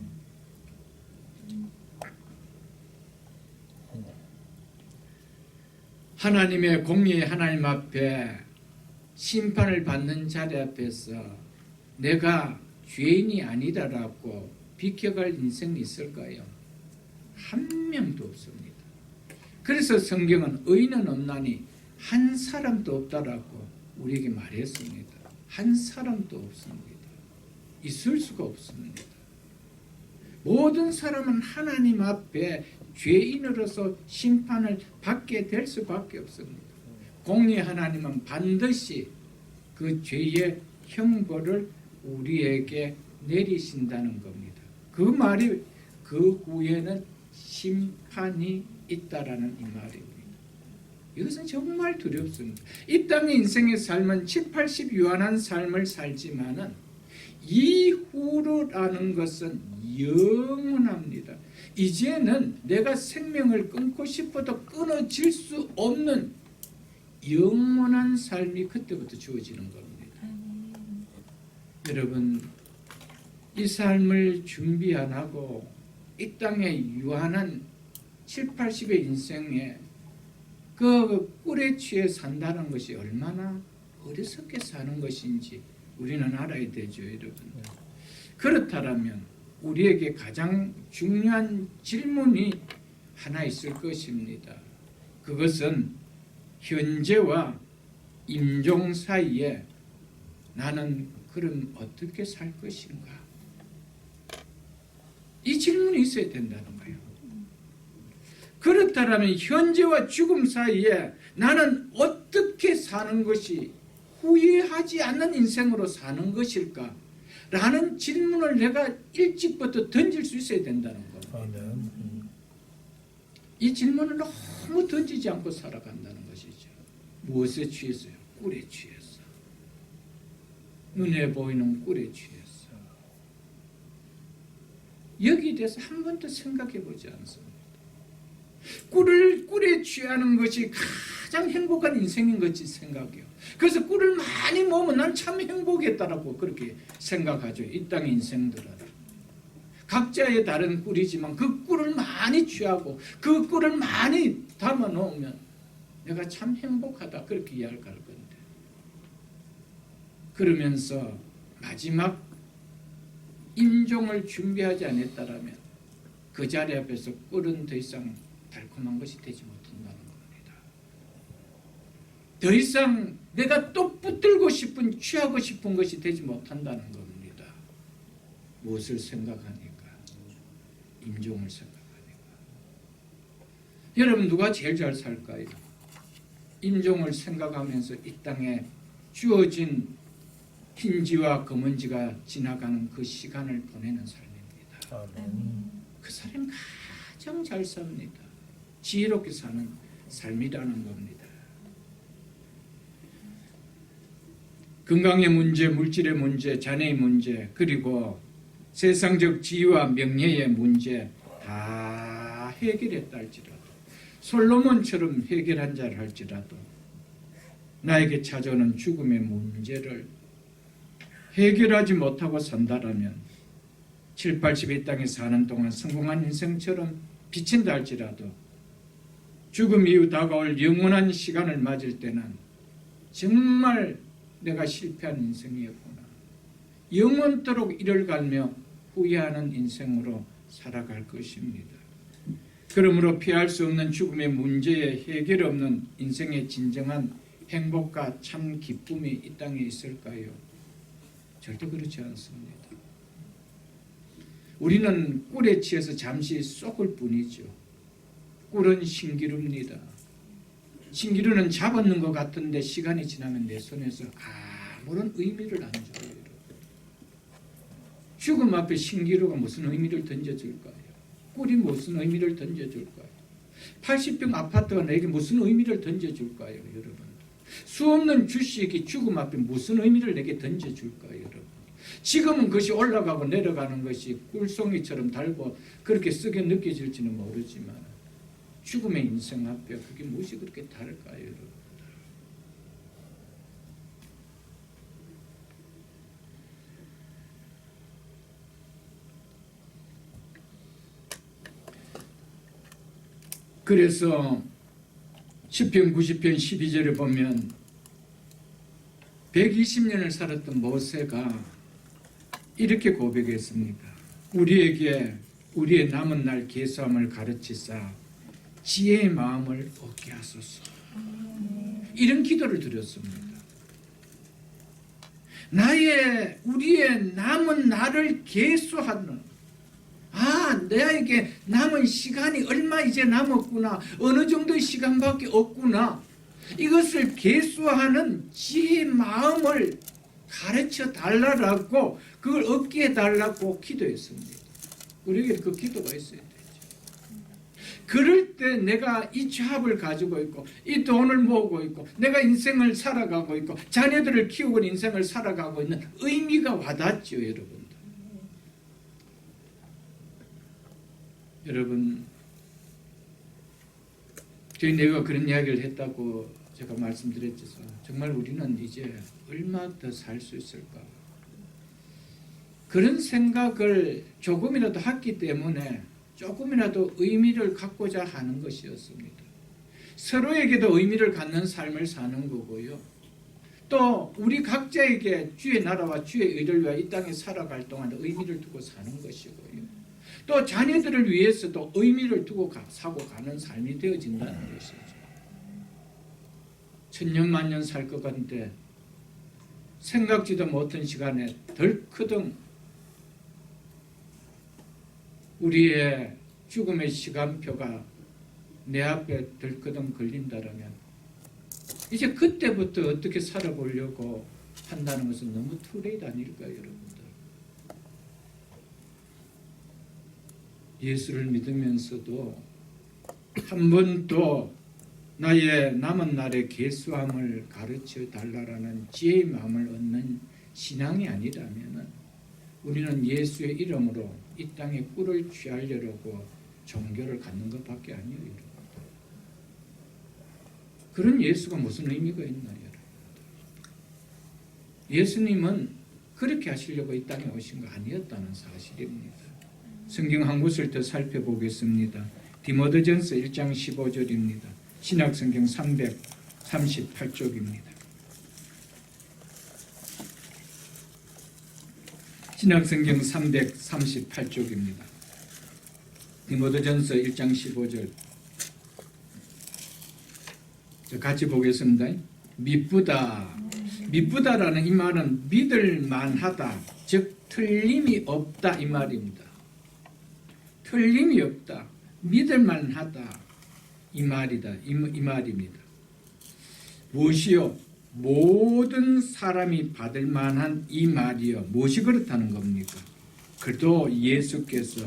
하나님의 공의의 하나님 앞에 심판을 받는 자리 앞에서 내가 죄인이 아니다라고 비켜갈 인생이 있을까요? 한 명도 없습니다. 그래서 성경은 의인은 없나니 한 사람도 없다라고 우리에게 말했습니다. 한 사람도 없습니다. 있을 수가 없습니다. 모든 사람은 하나님 앞에 죄인으로서 심판을 받게 될 수밖에 없습니다. 공의의 하나님은 반드시 그 죄의 형벌을 우리에게 내리신다는 겁니다. 그 말이 그 후에는 심판이 있다라는 이 말입니다. 이것은 정말 두렵습니다. 이 땅의 인생의 삶은 7, 80 유한한 삶을 살지만은 이후로라는 것은 영원합니다. 이제는 내가 생명을 끊고 싶어도 끊어질 수 없는 영원한 삶이 그때부터 주어지는 겁니다. 여러분, 이 삶을 준비 안 하고 이 땅에 유한한 7, 80의 인생에 그 꿀에 취해 산다는 것이 얼마나 어리석게 사는 것인지 우리는 알아야 되죠, 여러분. 그렇다면 우리에게 가장 중요한 질문이 하나 있을 것입니다. 그것은 현재와 임종 사이에 나는 그럼 어떻게 살 것인가? 이 질문이 있어야 된다는 거예요. 그렇다면 현재와 죽음 사이에 나는 어떻게 사는 것이 후회하지 않는 인생으로 사는 것일까? 라는 질문을 내가 일찍부터 던질 수 있어야 된다는 겁니다. 이 질문을 너무 던지지 않고 살아간다는 것이죠. 무엇에 취해서요? 꿀에 취해서. 눈에 보이는 꿀에 취해서. 여기에 대해서 한 번도 생각해 보지 않습니다. 꿀에 취하는 것이 가장 행복한 인생인 것이 생각해요. 그래서 꿀을 많이 먹으면 난 참 행복했다라고 그렇게 생각하죠. 이 땅의 인생들은. 각자의 다른 꿀이지만 그 꿀을 많이 취하고 그 꿀을 많이 담아 놓으면 내가 참 행복하다 그렇게 이야기할 건데. 그러면서 마지막 임종을 준비하지 않았다라면 그 자리 앞에서 꿀은 더 이상 달콤한 것이 되지 못한다는 겁니다. 더 이상 내가 또 붙들고 싶은 취하고 싶은 것이 되지 못한다는 겁니다. 무엇을 생각하니까? 임종을 생각하니까. 여러분 누가 제일 잘 살까요? 임종을 생각하면서 이 땅에 주어진 흰지와 검은지가 지나가는 그 시간을 보내는 삶입니다. 그 사람이 가장 잘 삽니다. 지혜롭게 사는 삶이라는 겁니다. 건강의 문제, 물질의 문제, 자녀의 문제, 그리고 세상적 지위와 명예의 문제 다 해결했다 할지라도, 솔로몬처럼 해결한 자를 할지라도 나에게 찾아오는 죽음의 문제를 해결하지 못하고 산다라면 7, 80의 땅에 사는 동안 성공한 인생처럼 비친다 할지라도 죽음 이후 다가올 영원한 시간을 맞을 때는 정말 내가 실패한 인생이었구나, 영원토록 이를 갈며 후회하는 인생으로 살아갈 것입니다. 그러므로 피할 수 없는 죽음의 문제에 해결 없는 인생의 진정한 행복과 참 기쁨이 이 땅에 있을까요? 절대 그렇지 않습니다. 우리는 꿀에 취해서 잠시 쏙을 뿐이죠. 꿀은 신기루입니다. 신기루는 잡았는 것 같은데 시간이 지나면 내 손에서 아무런 의미를 안 줘요. 죽음 앞에 신기루가 무슨 의미를 던져줄까요? 꿀이 무슨 의미를 던져줄까요? 80평 아파트가 내게 무슨 의미를 던져줄까요, 여러분? 수없는 주식이 죽음 앞에 무슨 의미를 내게 던져줄까요, 여러분? 지금은 그것이 올라가고 내려가는 것이 꿀송이처럼 달고 그렇게 쓰게 느껴질지는 모르지만 죽음의 인생 앞에 그게 무엇이 그렇게 다를까요, 여러분? 그래서 10편, 90편, 12절에 보면 120년을 살았던 모세가 이렇게 고백했습니다. 우리에게 우리의 남은 날 계수함을 가르치사 지혜의 마음을 얻게 하소서. 이런 기도를 드렸습니다. 우리의 남은 날을 계수하는, 내에게 남은 시간이 얼마 이제 남았구나, 어느 정도의 시간밖에 없구나, 이것을 계수하는 지혜의 마음을 가르쳐 달라고, 그걸 얻게 해달라고 기도했습니다. 우리에게 그 기도가 있어야 되죠. 그럴 때 내가 이 잡을 가지고 있고 이 돈을 모으고 있고 내가 인생을 살아가고 있고 자녀들을 키우고 인생을 살아가고 있는 의미가 와닿죠, 여러분. 여러분, 저희 내가 그런 이야기를 했다고 제가 말씀드렸죠. 정말 우리는 이제 얼마 더 살 수 있을까? 그런 생각을 조금이라도 했기 때문에 조금이라도 의미를 갖고자 하는 것이었습니다. 서로에게도 의미를 갖는 삶을 사는 거고요. 또 우리 각자에게 주의 나라와 주의 의를 위해 이 땅에 살아갈 동안 의미를 두고 사는 것이고요. 또 자녀들을 위해서도 의미를 두고 사고 가는 삶이 되어진다는 것이죠. 천년만년 살 것 같은데 생각지도 못한 시간에 덜크덩 우리의 죽음의 시간표가 내 앞에 덜크덩 걸린다면 이제 그때부터 어떻게 살아보려고 한다는 것은 너무 투레이드 아닐까요, 여러분들? 예수를 믿으면서도 한 번도 나의 남은 날의 계수함을 가르쳐 달라라는 지혜의 마음을 얻는 신앙이 아니라면 우리는 예수의 이름으로 이 땅에 꿀을 취하려고 종교를 갖는 것밖에 아니에요. 그런 예수가 무슨 의미가 있나요? 예수님은 그렇게 하시려고 이 땅에 오신 거 아니었다는 사실입니다. 성경 한 곳을 더 살펴보겠습니다. 디모데전서 1장 15절입니다. 신약성경 338쪽입니다. 신약성경 338쪽입니다. 디모데전서 1장 15절 같이 보겠습니다. 미쁘다. 미쁘다라는 이 말은 믿을 만하다, 즉 틀림이 없다 이 말입니다. 틀림이 없다, 믿을 만하다 이 말이다. 이 말입니다. 무엇이요? 모든 사람이 받을 만한 이 말이요. 무엇이 그렇다는 겁니까? 그래도 예수께서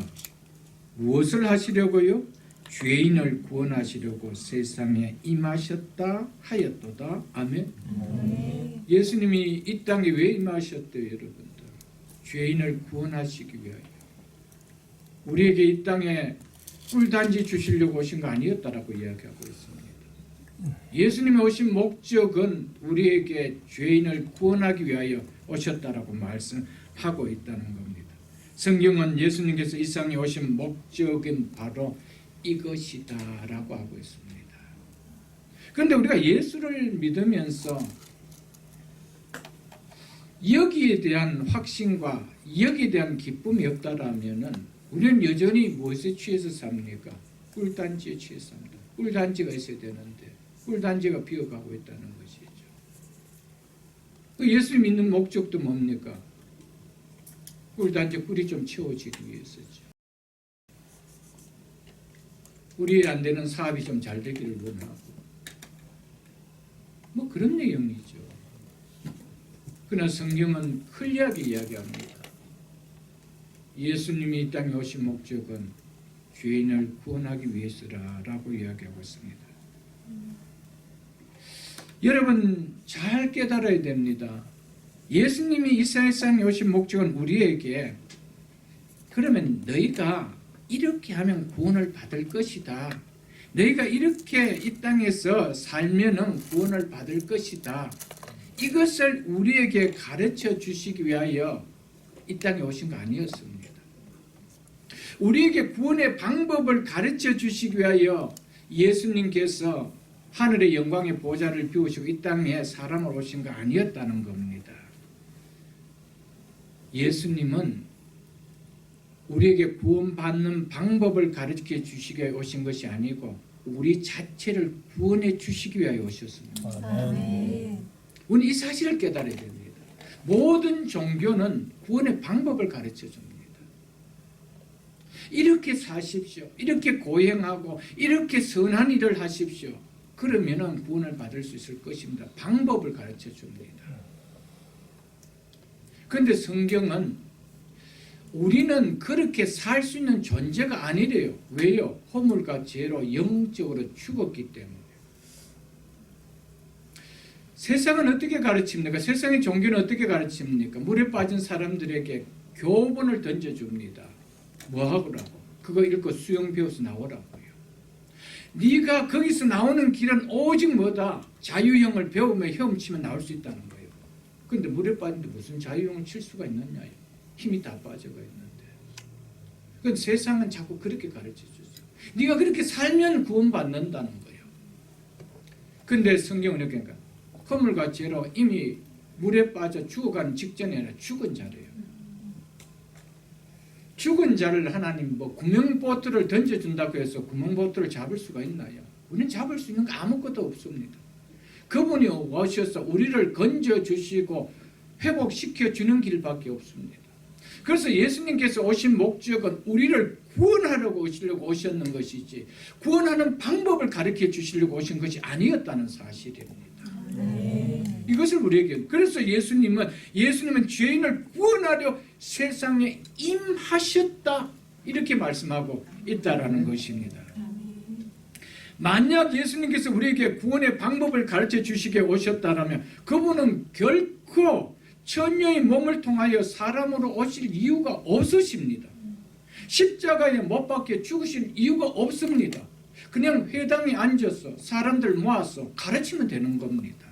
무엇을 하시려고요? 죄인을 구원하시려고 세상에 임하셨다 하였도다. 아멘. 예수님이 이 땅에 왜 임하셨대요, 여러분들? 죄인을 구원하시기 위하여. 우리에게 이 땅에 꿀단지 주시려고 오신 거 아니었다라고 이야기하고 있습니다. 예수님이 오신 목적은 우리에게 죄인을 구원하기 위하여 오셨다라고 말씀하고 있다는 겁니다. 성경은 예수님께서 이 세상에 오신 목적은 바로 이것이다라고 하고 있습니다. 그런데 우리가 예수를 믿으면서 여기에 대한 확신과 여기에 대한 기쁨이 없다라면은 우리는 여전히 무엇에 취해서 삽니까? 꿀단지에 취해서 삽니다. 꿀단지가 있어야 되는데 꿀단지가 비어가고 있다는 것이죠. 예수 믿는 목적도 뭡니까? 꿀단지 꿀이 좀 채워지기 위해서죠. 꿀이 안 되는 사업이 좀 잘 되기를 원하고 뭐 그런 내용이죠. 그러나 성경은 클리어하게 이야기합니다. 예수님이 이 땅에 오신 목적은 죄인을 구원하기 위해서라고 이야기하고 있습니다. 여러분 잘 깨달아야 됩니다. 예수님이 이 세상에 오신 목적은 우리에게 그러면 너희가 이렇게 하면 구원을 받을 것이다. 너희가 이렇게 이 땅에서 살면은 구원을 받을 것이다. 이것을 우리에게 가르쳐 주시기 위하여 이 땅에 오신 거 아니었습니다. 우리에게 구원의 방법을 가르쳐 주시기 위하여 예수님께서 하늘의 영광의 보좌를 비우시고 이 땅에 사람으로 오신 거 아니었다는 겁니다. 예수님은 우리에게 구원받는 방법을 가르쳐 주시기 위해 오신 것이 아니고 우리 자체를 구원해 주시기 위하여 오셨습니다. 우리는 이 사실을 깨달아야 됩니다. 모든 종교는 구원의 방법을 가르쳐 줍니다. 이렇게 사십시오. 이렇게 고행하고 이렇게 선한 일을 하십시오. 그러면 구원을 받을 수 있을 것입니다. 방법을 가르쳐 줍니다. 그런데 성경은 우리는 그렇게 살 수 있는 존재가 아니래요. 왜요? 허물과 죄로 영적으로 죽었기 때문에. 세상은 어떻게 가르칩니까? 세상의 종교는 어떻게 가르칩니까? 물에 빠진 사람들에게 교본을 던져줍니다. 뭐 하라고? 그거 읽고 수영 배워서 나오라고요. 네가 거기서 나오는 길은 오직 뭐다? 자유형을 배우며 헤엄치면 나올 수 있다는 거예요. 그런데 물에 빠진데 무슨 자유형을 칠 수가 있느냐요. 힘이 다 빠져가 있는데. 그런데 세상은 자꾸 그렇게 가르쳐줬어요. 네가 그렇게 살면 구원받는다는 거예요. 그런데 성경은 이렇게 허물과 죄로 이미 물에 빠져 죽어가는 직전이 아니라 죽은 자래요. 죽은 자를 하나님 구명보트를 던져준다고 해서 구명보트를 잡을 수가 있나요? 우리는 잡을 수 있는 거 아무것도 없습니다. 그분이 오셔서 우리를 건져주시고 회복시켜주는 길밖에 없습니다. 그래서 예수님께서 오신 목적은 우리를 구원하려고 오셨는 것이지 구원하는 방법을 가르쳐 주시려고 오신 것이 아니었다는 사실입니다. 이것을 우리에게 그래서 예수님은 죄인을 구원하려 세상에 임하셨다 이렇게 말씀하고 있다라는 것입니다. 만약 예수님께서 우리에게 구원의 방법을 가르쳐 주시게 오셨다라면 그분은 결코 천녀의 몸을 통하여 사람으로 오실 이유가 없으십니다. 십자가에 못 박혀 죽으신 이유가 없습니다. 그냥 회당에 앉아서 사람들 모아서 가르치면 되는 겁니다.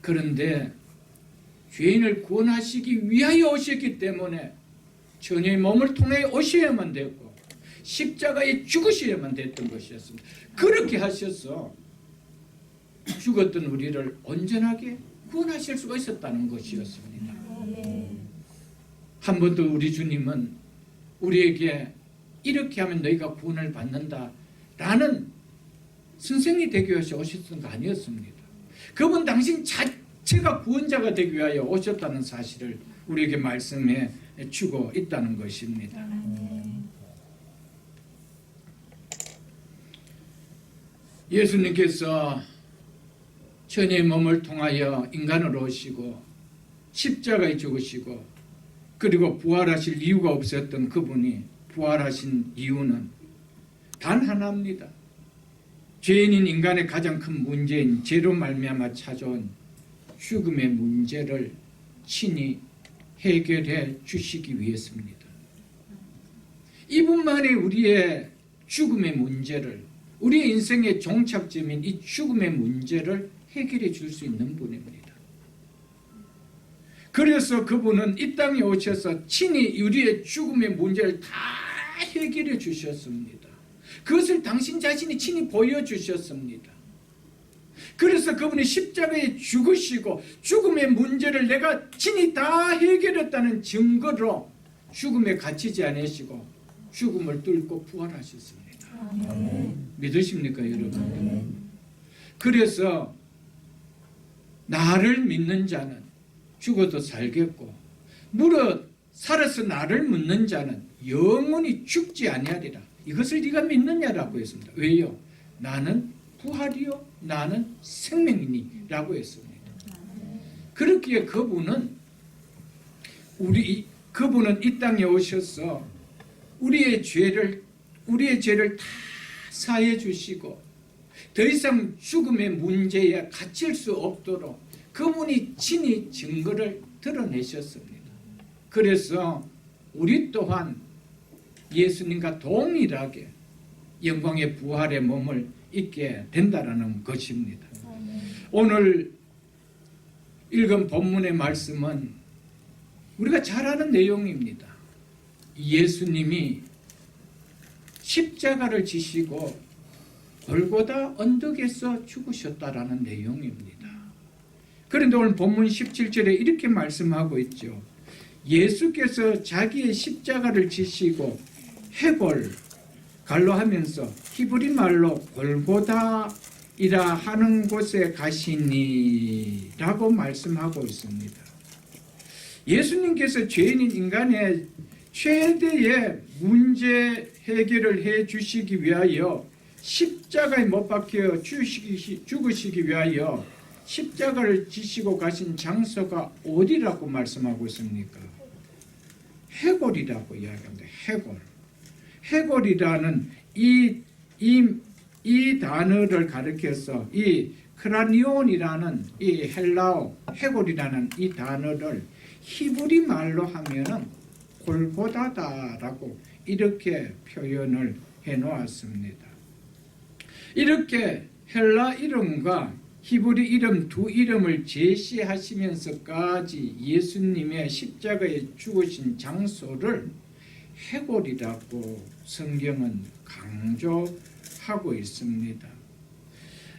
그런데 죄인을 구원하시기 위하여 오셨기 때문에 천녀의 몸을 통해 오셔야만 됐고 십자가에 죽으셔야만 됐던 것이었습니다. 그렇게 하셔서 죽었던 우리를 온전하게 구원하실 수가 있었다는 것이었습니다. 한 번 더 우리 주님은 우리에게 이렇게 하면 너희가 구원을 받는다 라는 선생이 되기 위해서 오셨던 거 아니었습니다. 그분 당신 자체가 구원자가 되기 위하여 오셨다는 사실을 우리에게 말씀해 주고 있다는 것입니다. 예수님께서 천의 몸을 통하여 인간으로 오시고 십자가에 죽으시고 그리고 부활하실 이유가 없었던 그분이 부활하신 이유는 단 하나입니다. 죄인인 인간의 가장 큰 문제인 죄로 말미암아 찾아온 죽음의 문제를 친히 해결해 주시기 위해서입니다. 이분만이 우리의 죽음의 문제를, 우리의 인생의 종착점인 이 죽음의 문제를 해결해 줄 수 있는 분입니다. 그래서 그분은 이 땅에 오셔서 친히 우리의 죽음의 문제를 다 해결해 주셨습니다. 그것을 당신 자신이 친히 보여주셨습니다. 그래서 그분이 십자가에 죽으시고 죽음의 문제를 내가 친히 다 해결했다는 증거로 죽음에 갇히지 않으시고 죽음을 뚫고 부활하셨습니다. 믿으십니까 여러분? 그래서 나를 믿는 자는 죽어도 살겠고 무릇 살아서 나를 믿는 자는 영원히 죽지 아니하리라. 이것을 네가 믿느냐라고 했습니다. 왜요? 나는 부활이요 나는 생명이니 라고 했습니다. 그렇기에 그분은 이 땅에 오셔서 우리의 죄를 다 사해 주시고 더 이상 죽음의 문제에 갇힐 수 없도록 그분이 친히 증거를 드러내셨습니다. 그래서 우리 또한 예수님과 동일하게 영광의 부활의 몸을 잊게 된다라는 것입니다. 오늘 읽은 본문의 말씀은 우리가 잘 아는 내용입니다. 예수님이 십자가를 지시고 골고다 언덕에서 죽으셨다라는 내용입니다. 그런데 오늘 본문 17절에 이렇게 말씀하고 있죠. 예수께서 자기의 십자가를 지시고 해골 갈로 하면서 히브리 말로 골고다이라 하는 곳에 가시니 라고 말씀하고 있습니다. 예수님께서 죄인인 인간의 최대의 문제 해결을 해 주시기 위하여 십자가에 못 박혀 죽으시기 위하여 십자가를 지시고 가신 장소가 어디라고 말씀하고 있습니까? 해골이라고 이야기합니다. 해골이라는 이 단어를 가리켜서 이 크라니온이라는 이 헬라어 해골이라는 이 단어를 히브리 말로 하면은 골고다다라고 이렇게 표현을 해 놓았습니다. 이렇게 헬라 이름과 히브리 이름 두 이름을 제시하시면서까지 예수님의 십자가에 죽으신 장소를 해골이라고 성경은 강조하고 있습니다.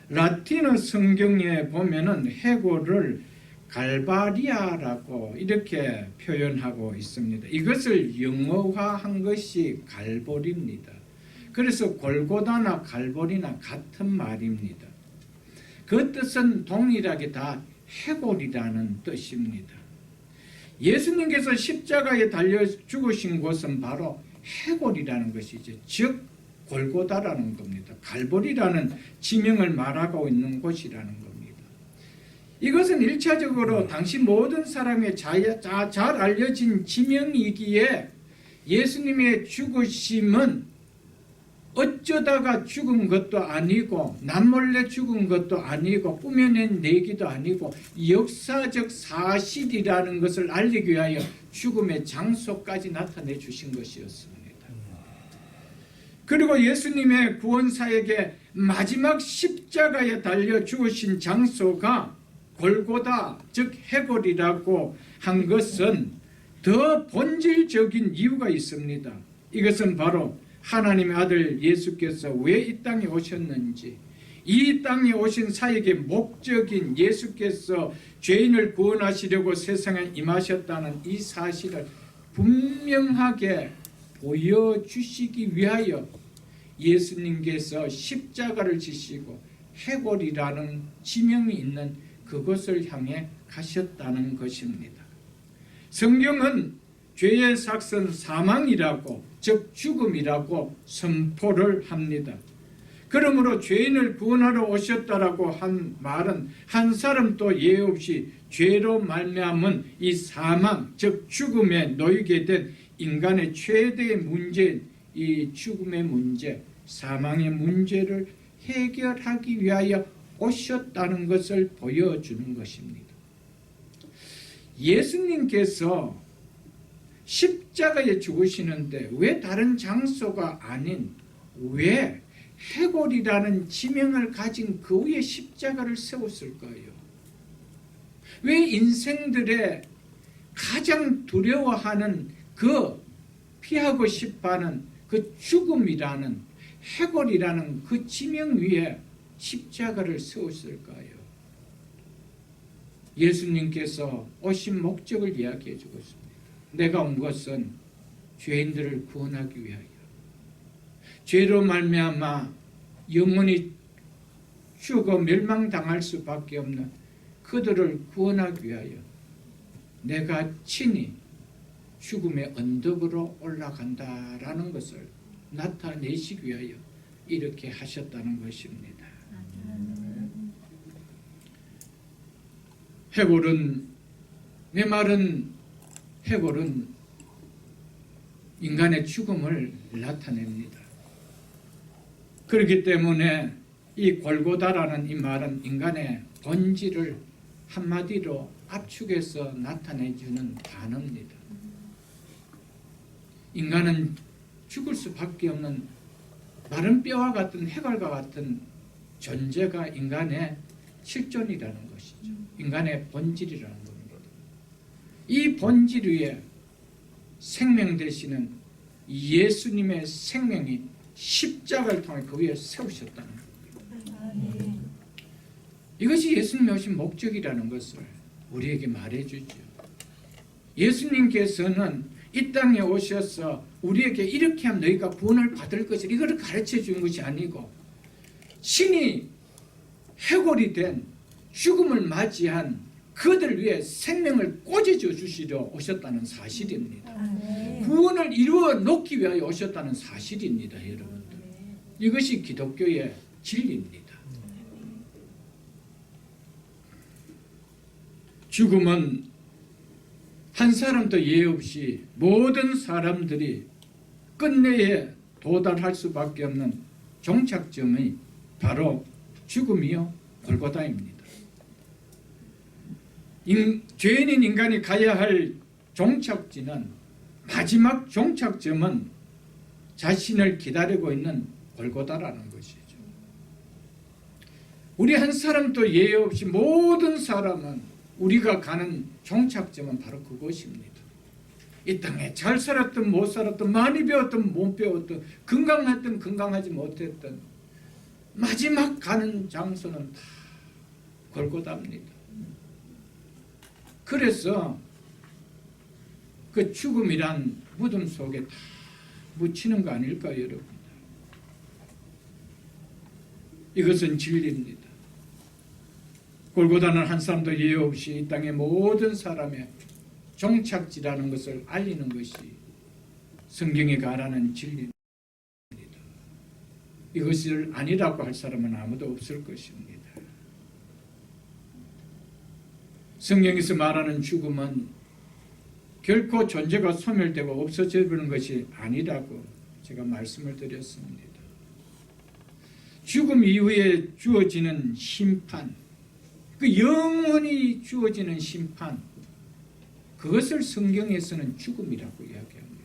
라틴어 성경에 보면은 해골을 갈바리아라고 이렇게 표현하고 있습니다. 이것을 영어화한 것이 갈보리입니다. 그래서 골고다나 갈보리나 같은 말입니다. 그 뜻은 동일하게 다 해골이라는 뜻입니다. 예수님께서 십자가에 달려 죽으신 곳은 바로 해골이라는 것이죠. 즉 골고다라는 겁니다. 갈보리라는 지명을 말하고 있는 곳이라는 겁니다. 이것은 1차적으로 당시 모든 사람의 잘 알려진 지명이기에 예수님의 죽으심은 어쩌다가 죽은 것도 아니고 남몰래 죽은 것도 아니고 꾸며낸 얘기도 아니고 역사적 사실이라는 것을 알리기 위하여 죽음의 장소까지 나타내 주신 것이었습니다. 그리고 예수님의 구원사에게 마지막 십자가에 달려 죽으신 장소가 골고다 즉 해골이라고 한 것은 더 본질적인 이유가 있습니다. 이것은 바로 하나님의 아들 예수께서 왜 이 땅에 오셨는지, 이 땅에 오신 사역의 목적인 예수께서 죄인을 구원하시려고 세상에 임하셨다는 이 사실을 분명하게 보여주시기 위하여 예수님께서 십자가를 지시고 해골이라는 지명이 있는 그것을 향해 가셨다는 것입니다. 성경은 죄의 삭은 사망이라고, 즉 죽음이라고 선포를 합니다. 그러므로 죄인을 구원하러 오셨다라고 한 말은 한 사람도 예외 없이 죄로 말미암은 이 사망, 즉 죽음에 놓이게 된 인간의 최대의 문제인 이 죽음의 문제, 사망의 문제를 해결하기 위하여 오셨다는 것을 보여주는 것입니다. 예수님께서 십자가에 죽으시는데 왜 다른 장소가 아닌 왜 해골이라는 지명을 가진 그 위에 십자가를 세웠을까요? 왜 인생들의 가장 두려워하는 그 피하고 싶어하는 그 죽음이라는 해골이라는 그 지명 위에 십자가를 세웠을까요? 예수님께서 오신 목적을 이야기해 주고 있습니다. 내가 온 것은 죄인들을 구원하기 위하여, 죄로 말미암아 영원히 죽어 멸망당할 수밖에 없는 그들을 구원하기 위하여 내가 친히 죽음의 언덕으로 올라간다라는 것을 나타내시기 위하여 이렇게 하셨다는 것입니다. 해골은, 내 말은 해골은 인간의 죽음을 나타냅니다. 그렇기 때문에 이 골고다라는 이 말은 인간의 본질을 한마디로 압축해서 나타내주는 단어입니다. 인간은 죽을 수밖에 없는 마른 뼈와 같은 해골과 같은 존재가 인간의 실존이라는 것이죠. 인간의 본질이라는 겁니다. 이 본질 위에 생명 되시는 예수님의 생명이 십자가를 통해 그 위에 세우셨다는 겁니다. 이것이 예수님이 오신 목적이라는 것을 우리에게 말해주죠. 예수님께서는 이 땅에 오셔서 우리에게 이렇게 하면 너희가 구원을 받을 것을 이거를 가르쳐 주는 것이 아니고 신이 해골이 된 죽음을 맞이한 그들 위해 생명을 꽂아줘 주시려 오셨다는 사실입니다. 구원을 이루어 놓기 위하여 오셨다는 사실입니다, 여러분들. 이것이 기독교의 진리입니다. 죽음은 한 사람도 예외 없이 모든 사람들이 끝내에 도달할 수밖에 없는 종착점이 바로 죽음이요 골고다입니다. 죄인인 인간이 가야 할 종착지는, 마지막 종착점은 자신을 기다리고 있는 골고다라는 것이죠. 우리 한 사람도 예외 없이 모든 사람은 우리가 가는 종착점은 바로 그것입니다. 이 땅에 잘 살았든 못 살았든 많이 배웠든 못 배웠든 건강했든 건강하지 못했든 마지막 가는 장소는 다 골고다입니다. 그래서 그 죽음이란 무덤 속에 다 묻히는 거 아닐까요, 여러분? 이것은 진리입니다. 골고다는 한 사람도 예외 없이 이 땅의 모든 사람의 종착지라는 것을 알리는 것이 성경에 가라는 진리입니다. 이것을 아니라고 할 사람은 아무도 없을 것입니다. 성경에서 말하는 죽음은 결코 존재가 소멸되고 없어져 버리는 것이 아니라고 제가 말씀을 드렸습니다. 죽음 이후에 주어지는 심판, 그 영원히 주어지는 심판, 그것을 성경에서는 죽음이라고 이야기합니다.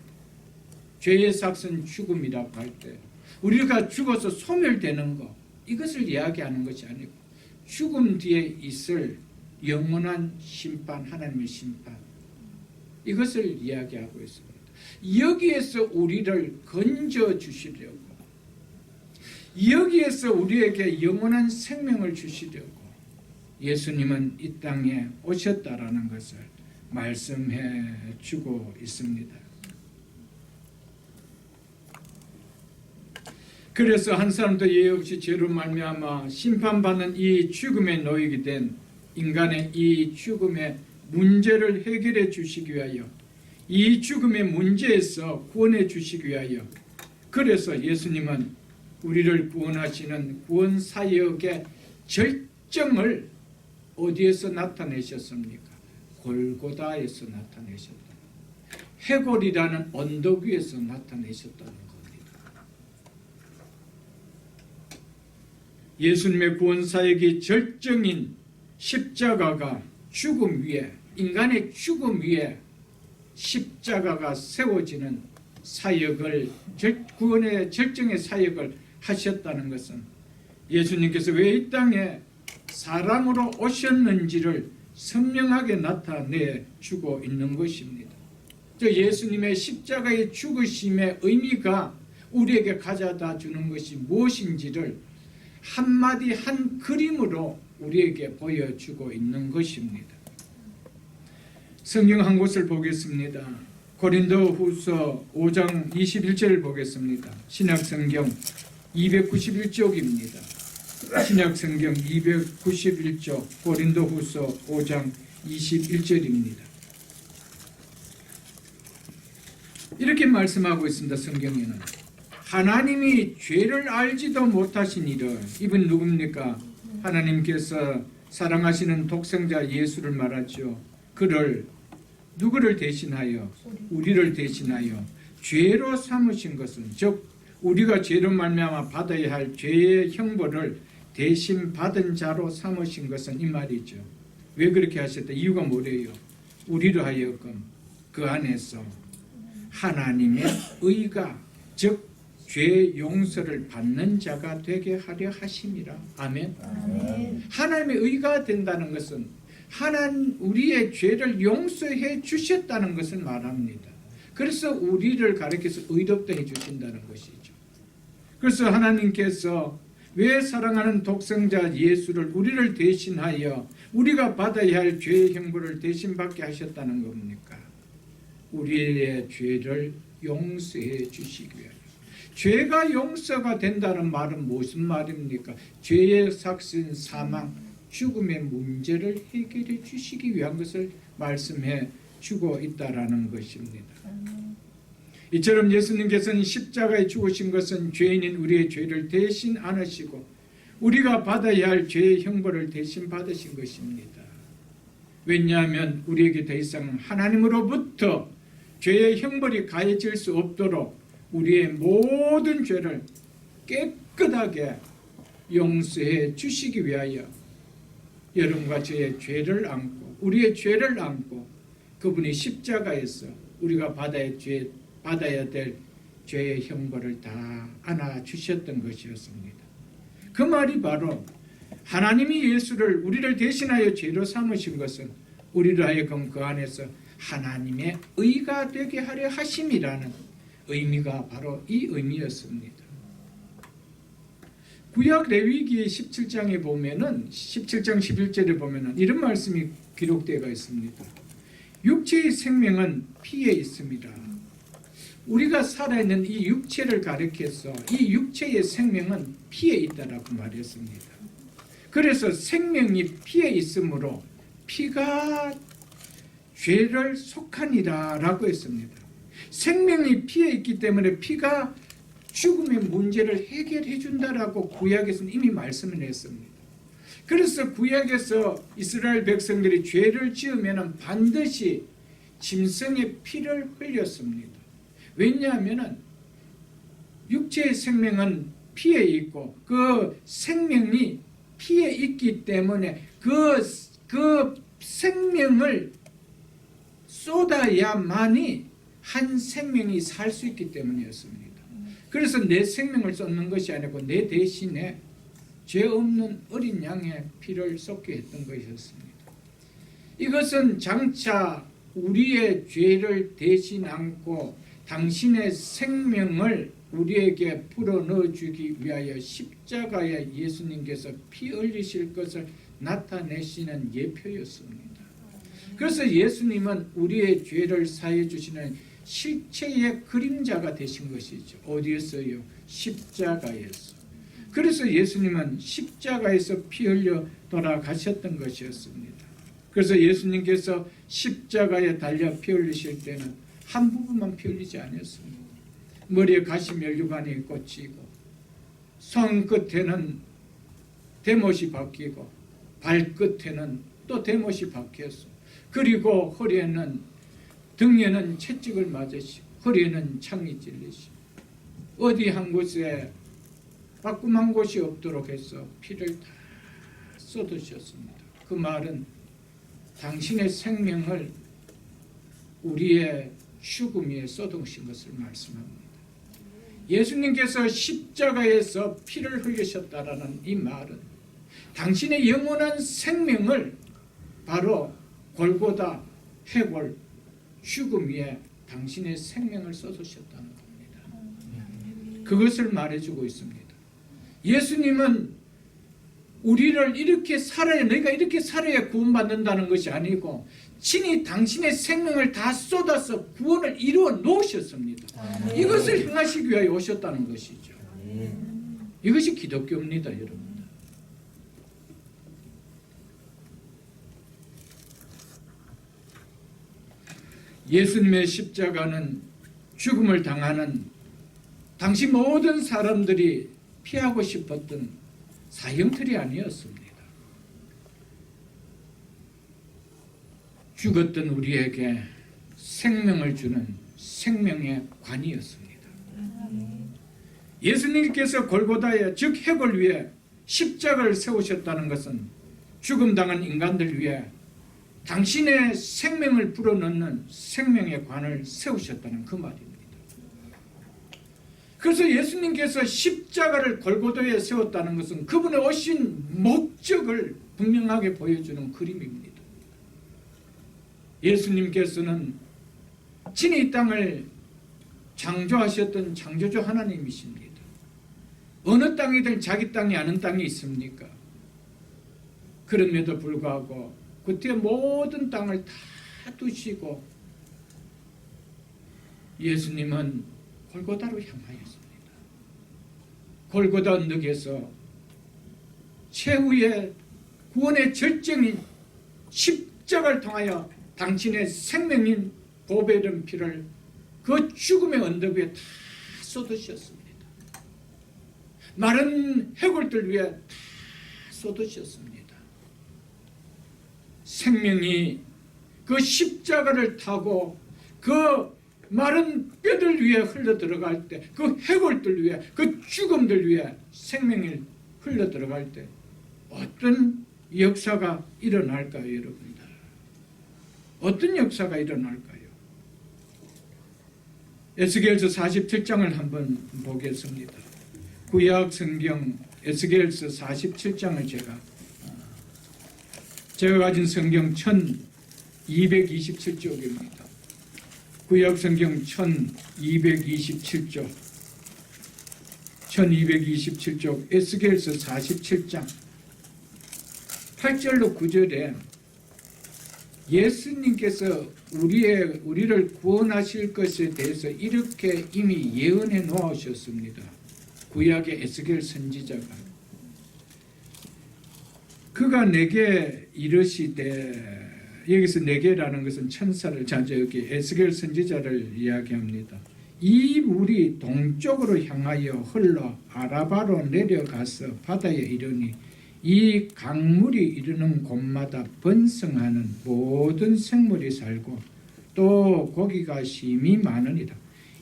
죄의 삭은 죽음이라고 할 때 우리가 죽어서 소멸되는 것, 이것을 이야기하는 것이 아니고 죽음 뒤에 있을 영원한 심판, 하나님의 심판, 이것을 이야기하고 있습니다. 여기에서 우리를 건져 주시려고, 여기에서 우리에게 영원한 생명을 주시려고 예수님은 이 땅에 오셨다라는 것을 말씀해 주고 있습니다. 그래서 한 사람도 예외 없이 죄로 말미암아 심판받는 이 죽음에 놓이게 된 인간의 이 죽음의 문제를 해결해 주시기 위하여, 이 죽음의 문제에서 구원해 주시기 위하여, 그래서 예수님은 우리를 구원하시는 구원 사역의 절정을 어디에서 나타내셨습니까? 골고다에서 나타내셨다. 해골이라는 언덕 위에서 나타내셨다는 겁니다. 예수님의 구원 사역의 절정인 십자가가 죽음 위에, 인간의 죽음 위에 십자가가 세워지는 사역을, 구원의 절정의 사역을 하셨다는 것은 예수님께서 왜 이 땅에 사람으로 오셨는지를 선명하게 나타내 주고 있는 것입니다. 예수님의 십자가의 죽으심의 의미가 우리에게 가져다 주는 것이 무엇인지를 한마디 한 그림으로 우리에게 보여주고 있는 것입니다. 성경 한 곳을 보겠습니다. 고린도후서 5장 21절을 보겠습니다. 신약성경 291쪽입니다. 신약성경 291쪽 고린도후서 5장 21절입니다. 이렇게 말씀하고 있습니다. 성경에는 하나님이 죄를 알지도 못하시니를, 이분 누굽니까? 하나님께서 사랑하시는 독생자 예수를 말하죠. 그를, 누구를 대신하여? 우리를 대신하여 죄로 삼으신 것은, 즉 우리가 죄로 말미암아 받아야 할 죄의 형벌을 대신 받은 자로 삼으신 것은 이 말이죠. 왜 그렇게 하셨다? 이유가 뭐래요? 우리로 하여금 그 안에서 하나님의 의가, 즉 죄 용서를 받는 자가 되게 하려 하심이라. 아멘. 아멘. 하나님의 의가 된다는 것은 우리의 죄를 용서해 주셨다는 것을 말합니다. 그래서 우리를 가리켜서 의롭다 해 주신다는 것이죠. 그래서 하나님께서 왜 사랑하는 독생자 예수를 우리를 대신하여 우리가 받아야 할 죄의 형벌을 대신 받게 하셨다는 겁니까? 우리의 죄를 용서해 주시기 위하여. 죄가 용서가 된다는 말은 무슨 말입니까? 죄의 삭신, 사망, 죽음의 문제를 해결해 주시기 위한 것을 말씀해 주고 있다라는 것입니다. 이처럼 예수님께서는 십자가에 죽으신 것은 죄인인 우리의 죄를 대신 안으시고 우리가 받아야 할 죄의 형벌을 대신 받으신 것입니다. 왜냐하면 우리에게 더 이상 하나님으로부터 죄의 형벌이 가해질 수 없도록 우리의 모든 죄를 깨끗하게 용서해 주시기 위하여 여러분과 저의 죄를 안고, 우리의 죄를 안고 그분이 십자가에서 우리가 받아야 될 죄의 형벌을 다 안아주셨던 것이었습니다. 그 말이 바로 하나님이 예수를 우리를 대신하여 죄로 삼으신 것은 우리를 하여금 그 안에서 하나님의 의가 되게 하려 하심이라는 의미가 바로 이 의미였습니다. 구약 레위기 17장에 보면은 17장 11절에 보면은 이런 말씀이 기록되어 있습니다. 육체의 생명은 피에 있습니다. 우리가 살아있는 이 육체를 가리켜서 이 육체의 생명은 피에 있다라고 말했습니다. 그래서 생명이 피에 있으므로 피가 죄를 속하니라 라고 했습니다. 생명이 피에 있기 때문에 피가 죽음의 문제를 해결해 준다라고 구약에서는 이미 말씀을 했습니다. 그래서 구약에서 이스라엘 백성들이 죄를 지으면 반드시 짐승의 피를 흘렸습니다. 왜냐하면 육체의 생명은 피에 있고 그 생명이 피에 있기 때문에 그 생명을 쏟아야만이 한 생명이 살 수 있기 때문이었습니다. 그래서 내 생명을 쏟는 것이 아니고 내 대신에 죄 없는 어린 양의 피를 쏟게 했던 것이었습니다. 이것은 장차 우리의 죄를 대신 안고 당신의 생명을 우리에게 풀어넣어 주기 위하여 십자가에 예수님께서 피 흘리실 것을 나타내시는 예표였습니다. 그래서 예수님은 우리의 죄를 사해 주시는 실체의 그림자가 되신 것이죠. 어디에서요? 십자가에서. 그래서 예수님은 십자가에서 피 흘려 돌아가셨던 것이었습니다. 그래서 예수님께서 십자가에 달려 피 흘리실 때는 한 부분만 피 흘리지 않았습니다. 머리에 가시 멸류관이 꽂히고 손끝에는 대못이 박히고 발끝에는 또 대못이 박혔어. 그리고 허리에는, 등에는 채찍을 맞으시고 허리에는 창이 찔리시고 어디 한 곳에 바꿈한 곳이 없도록 해서 피를 다 쏟으셨습니다. 그 말은 당신의 생명을 우리의 죽음 위에 쏟으신 것을 말씀합니다. 예수님께서 십자가에서 피를 흘리셨다라는 이 말은 당신의 영원한 생명을 바로 골고다 해골 죽음 위에 당신의 생명을 쏟으셨다는 겁니다. 그것을 말해주고 있습니다. 예수님은 우리를 이렇게 살아야, 너희가 이렇게 살아야 구원받는다는 것이 아니고 친히 당신의 생명을 다 쏟아서 구원을 이루어 놓으셨습니다. 이것을 행하시기 위하여 오셨다는 것이죠. 이것이 기독교입니다, 여러분. 예수님의 십자가는 죽음을 당하는 당시 모든 사람들이 피하고 싶었던 사형틀이 아니었습니다. 죽었던 우리에게 생명을 주는 생명의 관이었습니다. 예수님께서 골고다에, 즉 해골 위에 십자가를 세우셨다는 것은 죽음 당한 인간들 위해 당신의 생명을 불어넣는 생명의 관을 세우셨다는 그 말입니다. 그래서 예수님께서 십자가를 골고다에 세웠다는 것은 그분의 오신 목적을 분명하게 보여주는 그림입니다. 예수님께서는 친히 이 땅을 창조하셨던 창조주 하나님이십니다. 어느 땅이든 자기 땅이 아닌 땅이 있습니까? 그럼에도 불구하고 그때 모든 땅을 다 두시고 예수님은 골고다로 향하였습니다. 골고다 언덕에서 최후의 구원의 절정인 십자가를 통하여 당신의 생명인 보배른 피를 그 죽음의 언덕 위에 다 쏟으셨습니다. 마른 해골들 위에 다 쏟으셨습니다. 생명이 그 십자가를 타고 그 마른 뼈들 위에 흘러 들어갈 때, 그 해골들 위에, 그 죽음들 위에 생명이 흘러 들어갈 때 어떤 역사가 일어날까요, 여러분들? 어떤 역사가 일어날까요? 에스겔서 47장을 한번 보겠습니다. 구약 성경 에스겔서 47장을 제가 가진 성경 1227쪽입니다. 구약 성경 1227쪽 1227쪽 에스겔서 47장 8절로 9절에 예수님께서 우리를 구원하실 것에 대해서 이렇게 이미 예언해 놓으셨습니다. 구약의 에스겔 선지자가 그가 내게 이르시되, 여기서 내게라는 것은 천사를, 여기 에스겔 선지자를 이야기합니다. 이 물이 동쪽으로 향하여 흘러 아라바로 내려가서 바다에 이르니 이 강물이 이르는 곳마다 번성하는 모든 생물이 살고 또 고기가 심히 많으니라.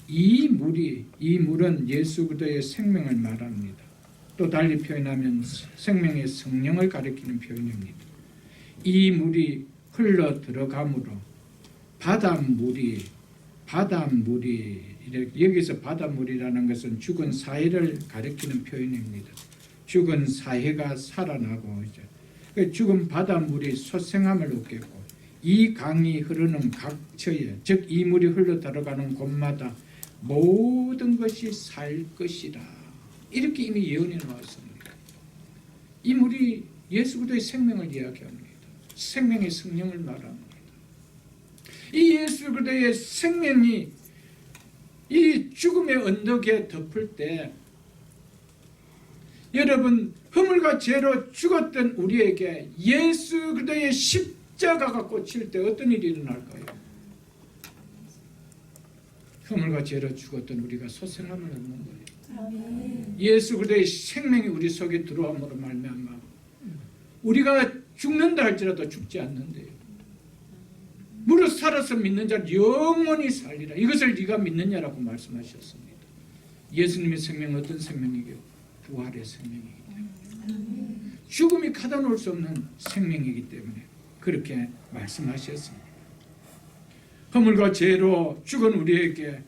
이 물은 예수 그리스도의 생명을 말합니다. 또 달리 표현하면 생명의 성령을 가리키는 표현입니다. 이 물이 흘러 들어가므로 바닷물이 여기서 바닷물이라는 것은 죽은 사해를 가리키는 표현입니다. 죽은 사해가 살아나고 죽은 바닷물이 솟생함을 얻겠고 이 강이 흐르는 각처에, 즉 이 물이 흘러 들어가는 곳마다 모든 것이 살 것이라. 이렇게 이미 예언해 놓았습니다. 이 물이 예수 그리스도의 생명을 이야기합니다. 생명의 성령을 말합니다. 이 예수 그리스도의 생명이 이 죽음의 언덕에 덮을 때 여러분, 허물과 죄로 죽었던 우리에게 예수 그리스도의 십자가가 꽂힐 때 어떤 일이 일어날까요? 허물과 죄로 죽었던 우리가 소생함을 얻는 거예요. 예수 그리스도의 생명이 우리 속에 들어옴으로 말미암아 우리가 죽는다 할지라도 죽지 않는데요. 무릇 살아서 믿는 자는 영원히 살리라. 이것을 네가 믿느냐라고 말씀하셨습니다. 예수님의 생명은 어떤 생명이요? 부활의 생명이기 때문에, 죽음이 가다놓을 수 없는 생명이기 때문에 그렇게 말씀하셨습니다. 허물과 죄로 죽은 우리에게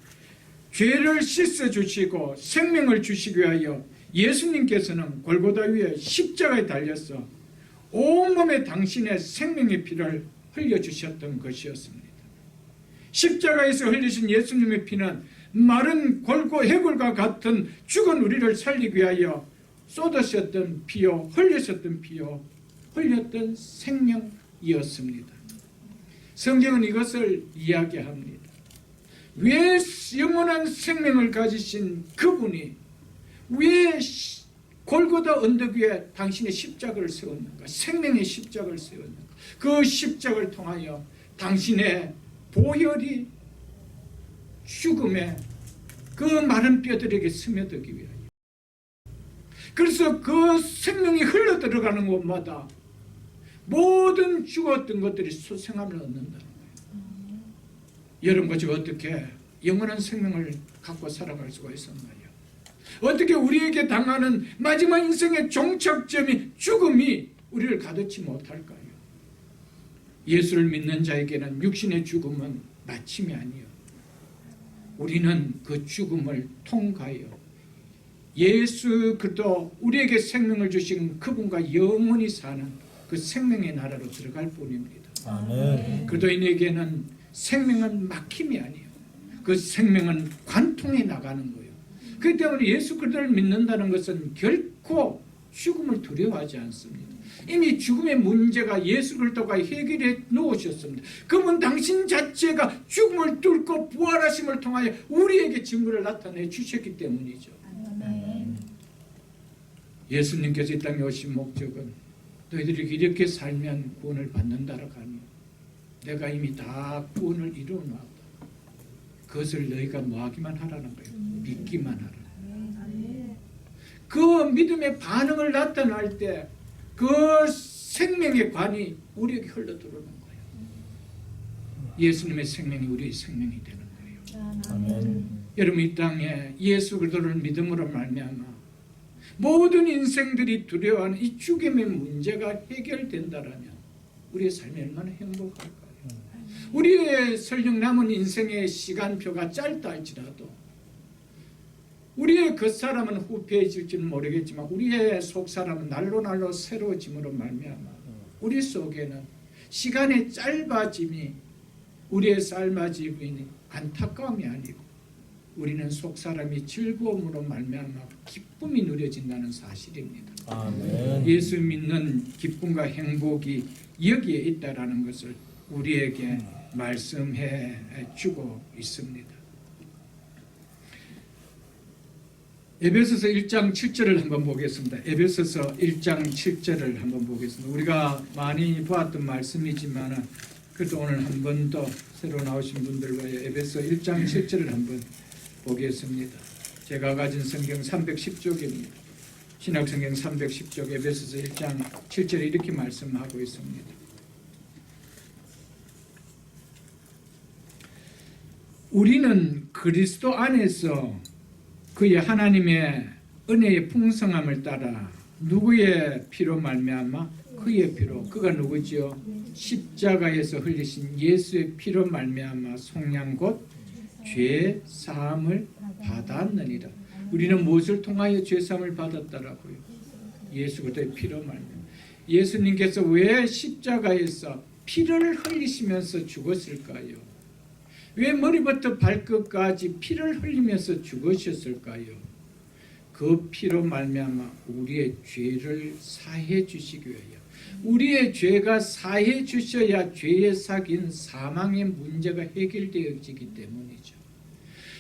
죄를 씻어주시고 생명을 주시기 위하여 예수님께서는 골고다 위에 십자가에 달려서 온몸에 당신의 생명의 피를 흘려주셨던 것이었습니다. 십자가에서 흘리신 예수님의 피는 마른 해골과 같은 죽은 우리를 살리기 위하여 쏟으셨던 피요, 흘리셨던 피요, 흘렸던 생명이었습니다. 성경은 이것을 이야기합니다. 왜 영원한 생명을 가지신 그분이 왜 골고다 언덕 위에 당신의 십자가를 세웠는가? 생명의 십자가를 세웠는가? 그 십자가를 통하여 당신의 보혈이 죽음에 그 마른 뼈들에게 스며들기 위하여, 그래서 그 생명이 흘러 들어가는 곳마다 모든 죽었던 것들이 소생함을 얻는다는 거예요. 여러분과 제가 어떻게 영원한 생명을 갖고 살아갈 수가 있었나요? 어떻게 우리에게 당하는 마지막 인생의 종착점이 죽음이 우리를 가두지 못할까요? 예수를 믿는 자에게는 육신의 죽음은 마침이 아니요, 우리는 그 죽음을 통과하여 예수 그리스도 우리에게 생명을 주신 그분과 영원히 사는 그 생명의 나라로 들어갈 뿐입니다. 아멘. 그리스도인에게는 생명은 막힘이 아니에요. 그 생명은 관통해 나가는 거예요. 그렇기 때문에 예수 그리스도를 믿는다는 것은 결코 죽음을 두려워하지 않습니다. 이미 죽음의 문제가 예수 그리스도가 해결해 놓으셨습니다. 그분 당신 자체가 죽음을 뚫고 부활하심을 통하여 우리에게 증거를 나타내 주셨기 때문이죠. 아멘. 예수님께서 이 땅에 오신 목적은 너희들이 이렇게 살면 구원을 받는다라고 하니 내가 이미 다 구원을 이루어 놨다. 그것을 너희가 뭐하기만 하라는 거예요. 믿기만 하라. 그 믿음의 반응을 나타날 때 그 생명의 관이 우리에게 흘러 들어오는 거예요. 예수님의 생명이 우리의 생명이 되는 거예요. 아멘. 여러분, 이 땅에 예수 그리스도를 믿음으로 말미암아 모든 인생들이 두려워하는 이 죽음의 문제가 해결된다라면 우리의 삶이 얼마나 행복할까요? 우리의 설령 남은 인생의 시간표가 짧다 할지라도 우리의 겉사람은 후패해질지는 모르겠지만 우리의 속사람은 날로 새로워짐으로 말미암아 우리 속에는 시간의 짧아짐이 우리의 삶아짐이 안타까움이 아니고 우리는 속사람이 즐거움으로 말미암아 기쁨이 누려진다는 사실입니다. 아멘. 예수 믿는 기쁨과 행복이 여기에 있다라는 것을 우리에게 말씀해 주고 있습니다. 에베소서 1장 7절을 한번 보겠습니다. 에베소서 1장 7절을 한번 보겠습니다. 우리가 많이 보았던 말씀이지만 그래도 오늘 한 번 더 새로 나오신 분들과 에베소 1장 7절을 한번 보겠습니다. 제가 가진 성경 310쪽입니다. 신약성경 310쪽 에베소서 1장 7절에 이렇게 말씀하고 있습니다. 우리는 그리스도 안에서 그의 하나님의 은혜의 풍성함을 따라 누구의 피로 말미암아? 그의 피로. 그가 누구지요? 십자가에서 흘리신 예수의 피로 말미암아 속량 곧 죄 사함을 받았느니라. 우리는 무엇을 통하여 죄 사함을 받았다라고요? 예수 그리스도의 피로 말미암아. 예수님께서 왜 십자가에서 피를 흘리시면서 죽었을까요? 왜 머리부터 발끝까지 피를 흘리면서 죽으셨을까요? 그 피로 말미암아 우리의 죄를 사해 주시기 위하여, 우리의 죄가 사해 주셔야 죄의 삭인 사망의 문제가 해결되어지기 때문이죠.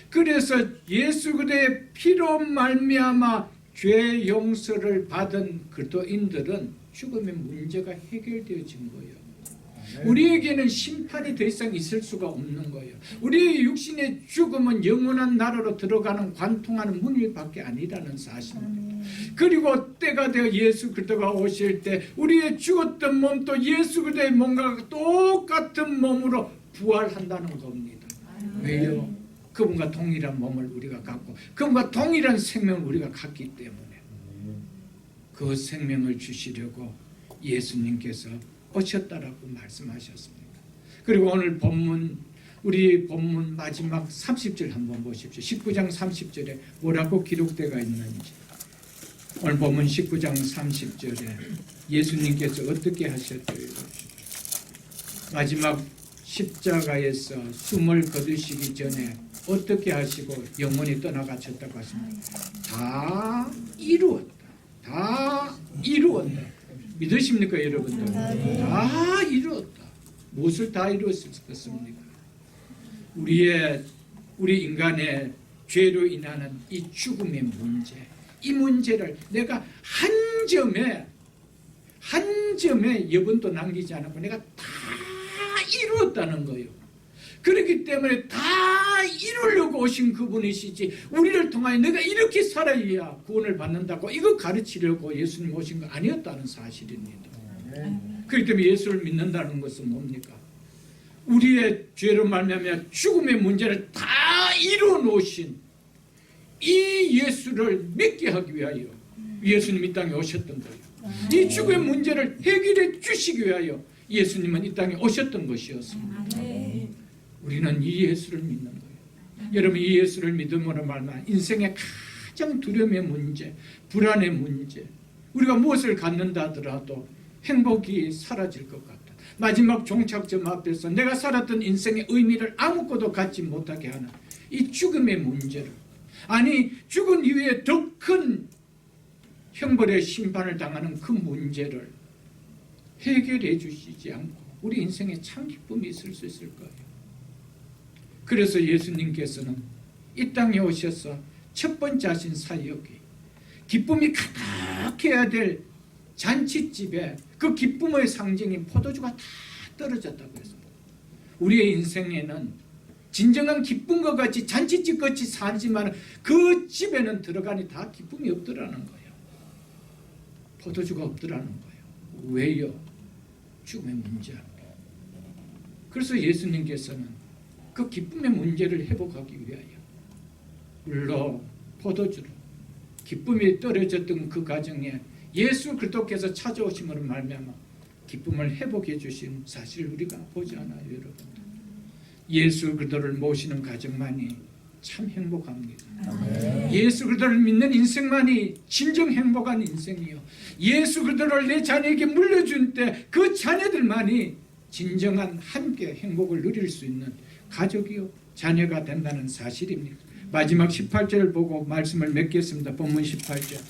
그래서 예수 그리스도의 피로 말미암아 죄 용서를 받은 그리스도인들은 죽음의 문제가 해결되어진 거예요. 우리에게는 심판이 더 이상 있을 수가 없는 거예요. 우리의 육신의 죽음은 영원한 나라로 들어가는 관통하는 문일밖에 아니라는 사실입니다. 그리고 때가 되어 예수 그리스도가 오실 때 우리의 죽었던 몸도 예수 그리스도의 몸과 똑같은 몸으로 부활한다는 겁니다. 왜요? 그분과 동일한 몸을 우리가 갖고 그분과 동일한 생명을 우리가 갖기 때문에 그 생명을 주시려고 예수님께서 오셨다라고 말씀하셨습니다. 그리고 오늘 본문, 우리 본문 마지막 30절 한번 보십시오. 19장 30절에 뭐라고 기록되어 있는지. 오늘 본문 19장 30절에 예수님께서 어떻게 하셨어요? 마지막 십자가에서 숨을 거두시기 전에 어떻게 하시고 영원히 떠나가셨다고 하십니다. 다 이루었다. 다 이루었다. 믿으십니까 여러분들? 다 이루었다. 무엇을 다 이루었겠습니까? 우리 인간의 죄로 인하는 이 죽음의 문제, 이 문제를 내가 한 점에 여분도 남기지 않고 내가 다 이루었다는 거예요. 그렇기 때문에 다 이루려고 오신 그분이시지 우리를 통하여 내가 이렇게 살아야 구원을 받는다고 이거 가르치려고 예수님 오신 거 아니었다는 사실입니다. 그렇기 때문에 예수를 믿는다는 것은 뭡니까? 우리의 죄로 말미암아 죽음의 문제를 다 이루어 놓으신 이 예수를 믿게 하기 위하여 예수님이 이 땅에 오셨던 거예요. 이 죽음의 문제를 해결해 주시기 위하여 예수님은 이 땅에 오셨던 것이었습니다. 우리는 이 예수를 믿는 거예요. 여러분 이 예수를 믿음으로 말미암아 인생의 가장 두려움의 문제, 불안의 문제, 우리가 무엇을 갖는다 하더라도 행복이 사라질 것 같다. 마지막 종착점 앞에서 내가 살았던 인생의 의미를 아무것도 갖지 못하게 하는 이 죽음의 문제를, 아니 죽은 이후에 더 큰 형벌의 심판을 당하는 그 문제를 해결해 주시지 않고 우리 인생에 참 기쁨이 있을 수 있을 거예요. 그래서 예수님께서는 이 땅에 오셔서 첫 번째 하신 사역이 기쁨이 가득해야 될 잔치집에 그 기쁨의 상징인 포도주가 다 떨어졌다고 했습니다. 우리의 인생에는 진정한 기쁨과 같이 잔치집 같이 살지만 그 집에는 들어가니 다 기쁨이 없더라는 거예요. 포도주가 없더라는 거예요. 왜요? 죽음의 문제. 그래서 예수님께서는 그 기쁨의 문제를 회복하기 위하여 물로 포도주로 기쁨이 떨어졌던 그 가정에 예수 그리스도께서 찾아오심으로 말미암아 기쁨을 회복해 주신 사실을 우리가 보지 않아요, 여러분. 예수 그리스도를 모시는 가정만이 참 행복합니다. 예수 그리스도를 믿는 인생만이 진정 행복한 인생이요. 예수 그리스도를 내 자녀에게 물려준 때 그 자녀들만이 진정한 함께 행복을 누릴 수 있는 가족이요 자녀가 된다는 사실입니다. 마지막 18절을 보고 말씀을 맺겠습니다. 본문 18절.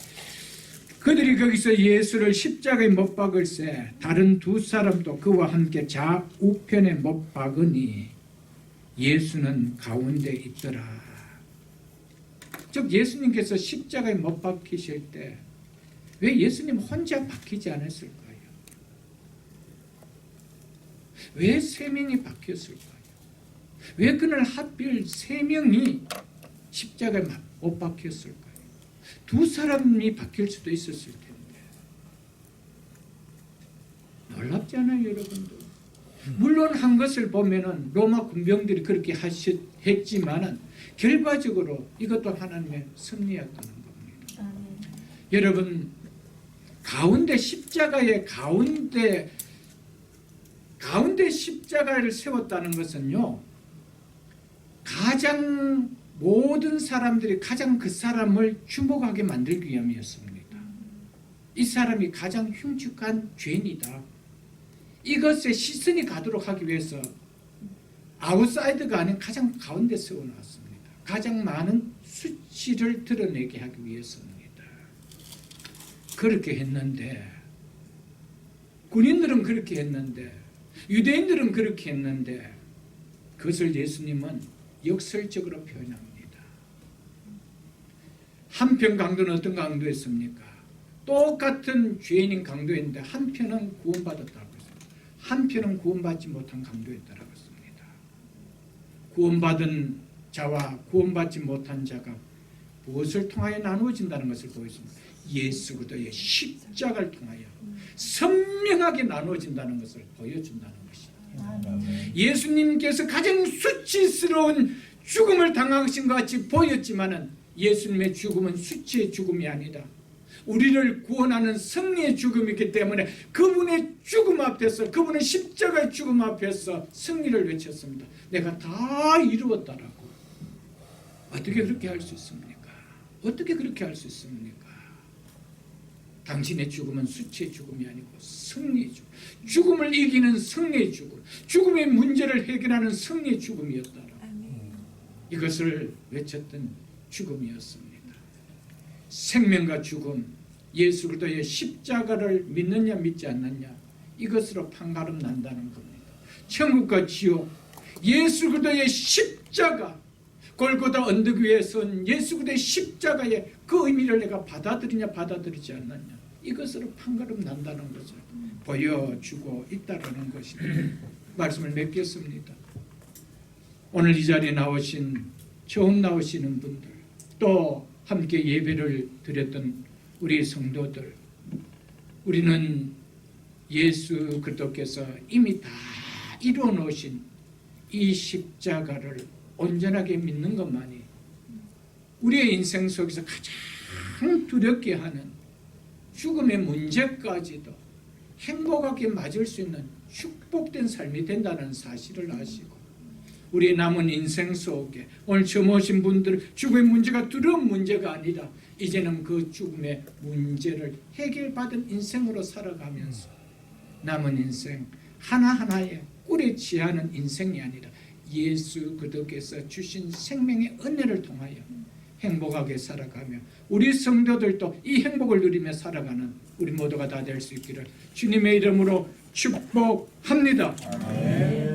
그들이 거기서 예수를 십자가에 못 박을새 다른 두 사람도 그와 함께 좌우편에 못 박으니 예수는 가운데 있더라. 즉 예수님께서 십자가에 못 박히실 때 왜 예수님 혼자 박히지 않았을까요? 왜 세 명이 박혔을까요? 왜 그날 하필 세 명이 십자가에 못 박혔을까요? 두 사람이 박힐 수도 있었을 텐데. 놀랍지 않아요, 여러분들? 물론 한 것을 보면은 로마 군병들이 그렇게 했지만은 결과적으로 이것도 하나님의 섭리였다는 겁니다. 여러분, 가운데 십자가의 가운데 십자가를 세웠다는 것은요, 가장 모든 사람들이 가장 그 사람을 주목하게 만들기 위함이었습니다. 이 사람이 가장 흉측한 죄인이다. 이것에 시선이 가도록 하기 위해서 아웃사이드가 아닌 가장 가운데 세워놨습니다. 가장 많은 수치를 드러내게 하기 위해서입니다. 그렇게 했는데, 군인들은 그렇게 했는데, 유대인들은 그렇게 했는데, 그것을 예수님은 역설적으로 표현합니다. 한편 강도는 어떤 강도였습니까? 똑같은 죄인인 강도였는데 한편은 구원받았다고 했습니다. 한편은 구원받지 못한 강도였다고 했습니다. 구원받은 자와 구원받지 못한 자가 무엇을 통하여 나누어진다는 것을 보였습니다. 예수 그리스도의 십자가를 통하여 선명하게 나누어진다는 것을 보여준다는 것입니다. 예수님께서 가장 수치스러운 죽음을 당하신 것 같이 보였지만은 예수님의 죽음은 수치의 죽음이 아니다. 우리를 구원하는 승리의 죽음이기 때문에 그분의 죽음 앞에서, 그분의 십자가의 죽음 앞에서 승리를 외쳤습니다. 내가 다 이루었다라고. 어떻게 그렇게 할 수 있습니까? 어떻게 그렇게 할 수 있습니까? 당신의 죽음은 수치의 죽음이 아니고 승리의 죽음, 죽음을 이기는 승리의 죽음, 죽음의 문제를 해결하는 승리의 죽음이었다라고. 이것을 외쳤던 죽음이었습니다. 생명과 죽음, 예수 그리스도의 십자가를 믿느냐 믿지 않느냐, 이것으로 판가름 난다는 겁니다. 천국과 지옥, 예수 그리스도의 십자가, 골고다 언덕 위에 선 예수 그리스도의 십자가의 그 의미를 내가 받아들이냐 받아들이지 않느냐, 이것으로 판가름 난다는 것을 보여주고 있다는 것입니다. 말씀을 맺겠습니다. 오늘 이 자리에 나오신, 처음 나오시는 분들, 또 함께 예배를 드렸던 우리 성도들, 우리는 예수 그리스도께서 이미 다 이루어 놓으신 이 십자가를 온전하게 믿는 것만이 우리의 인생 속에서 가장 두렵게 하는 죽음의 문제까지도 행복하게 맞을 수 있는 축복된 삶이 된다는 사실을 아시고, 우리의 남은 인생 속에 오늘 처음 오신 분들, 죽음의 문제가 두려운 문제가 아니라 이제는 그 죽음의 문제를 해결받은 인생으로 살아가면서 남은 인생 하나하나에 꿀에 취하는 인생이 아니라 예수 그리스도께서 주신 생명의 은혜를 통하여 행복하게 살아가며 우리 성도들도 이 행복을 누리며 살아가는 우리 모두가 다 될 수 있기를 주님의 이름으로 축복합니다. 아멘.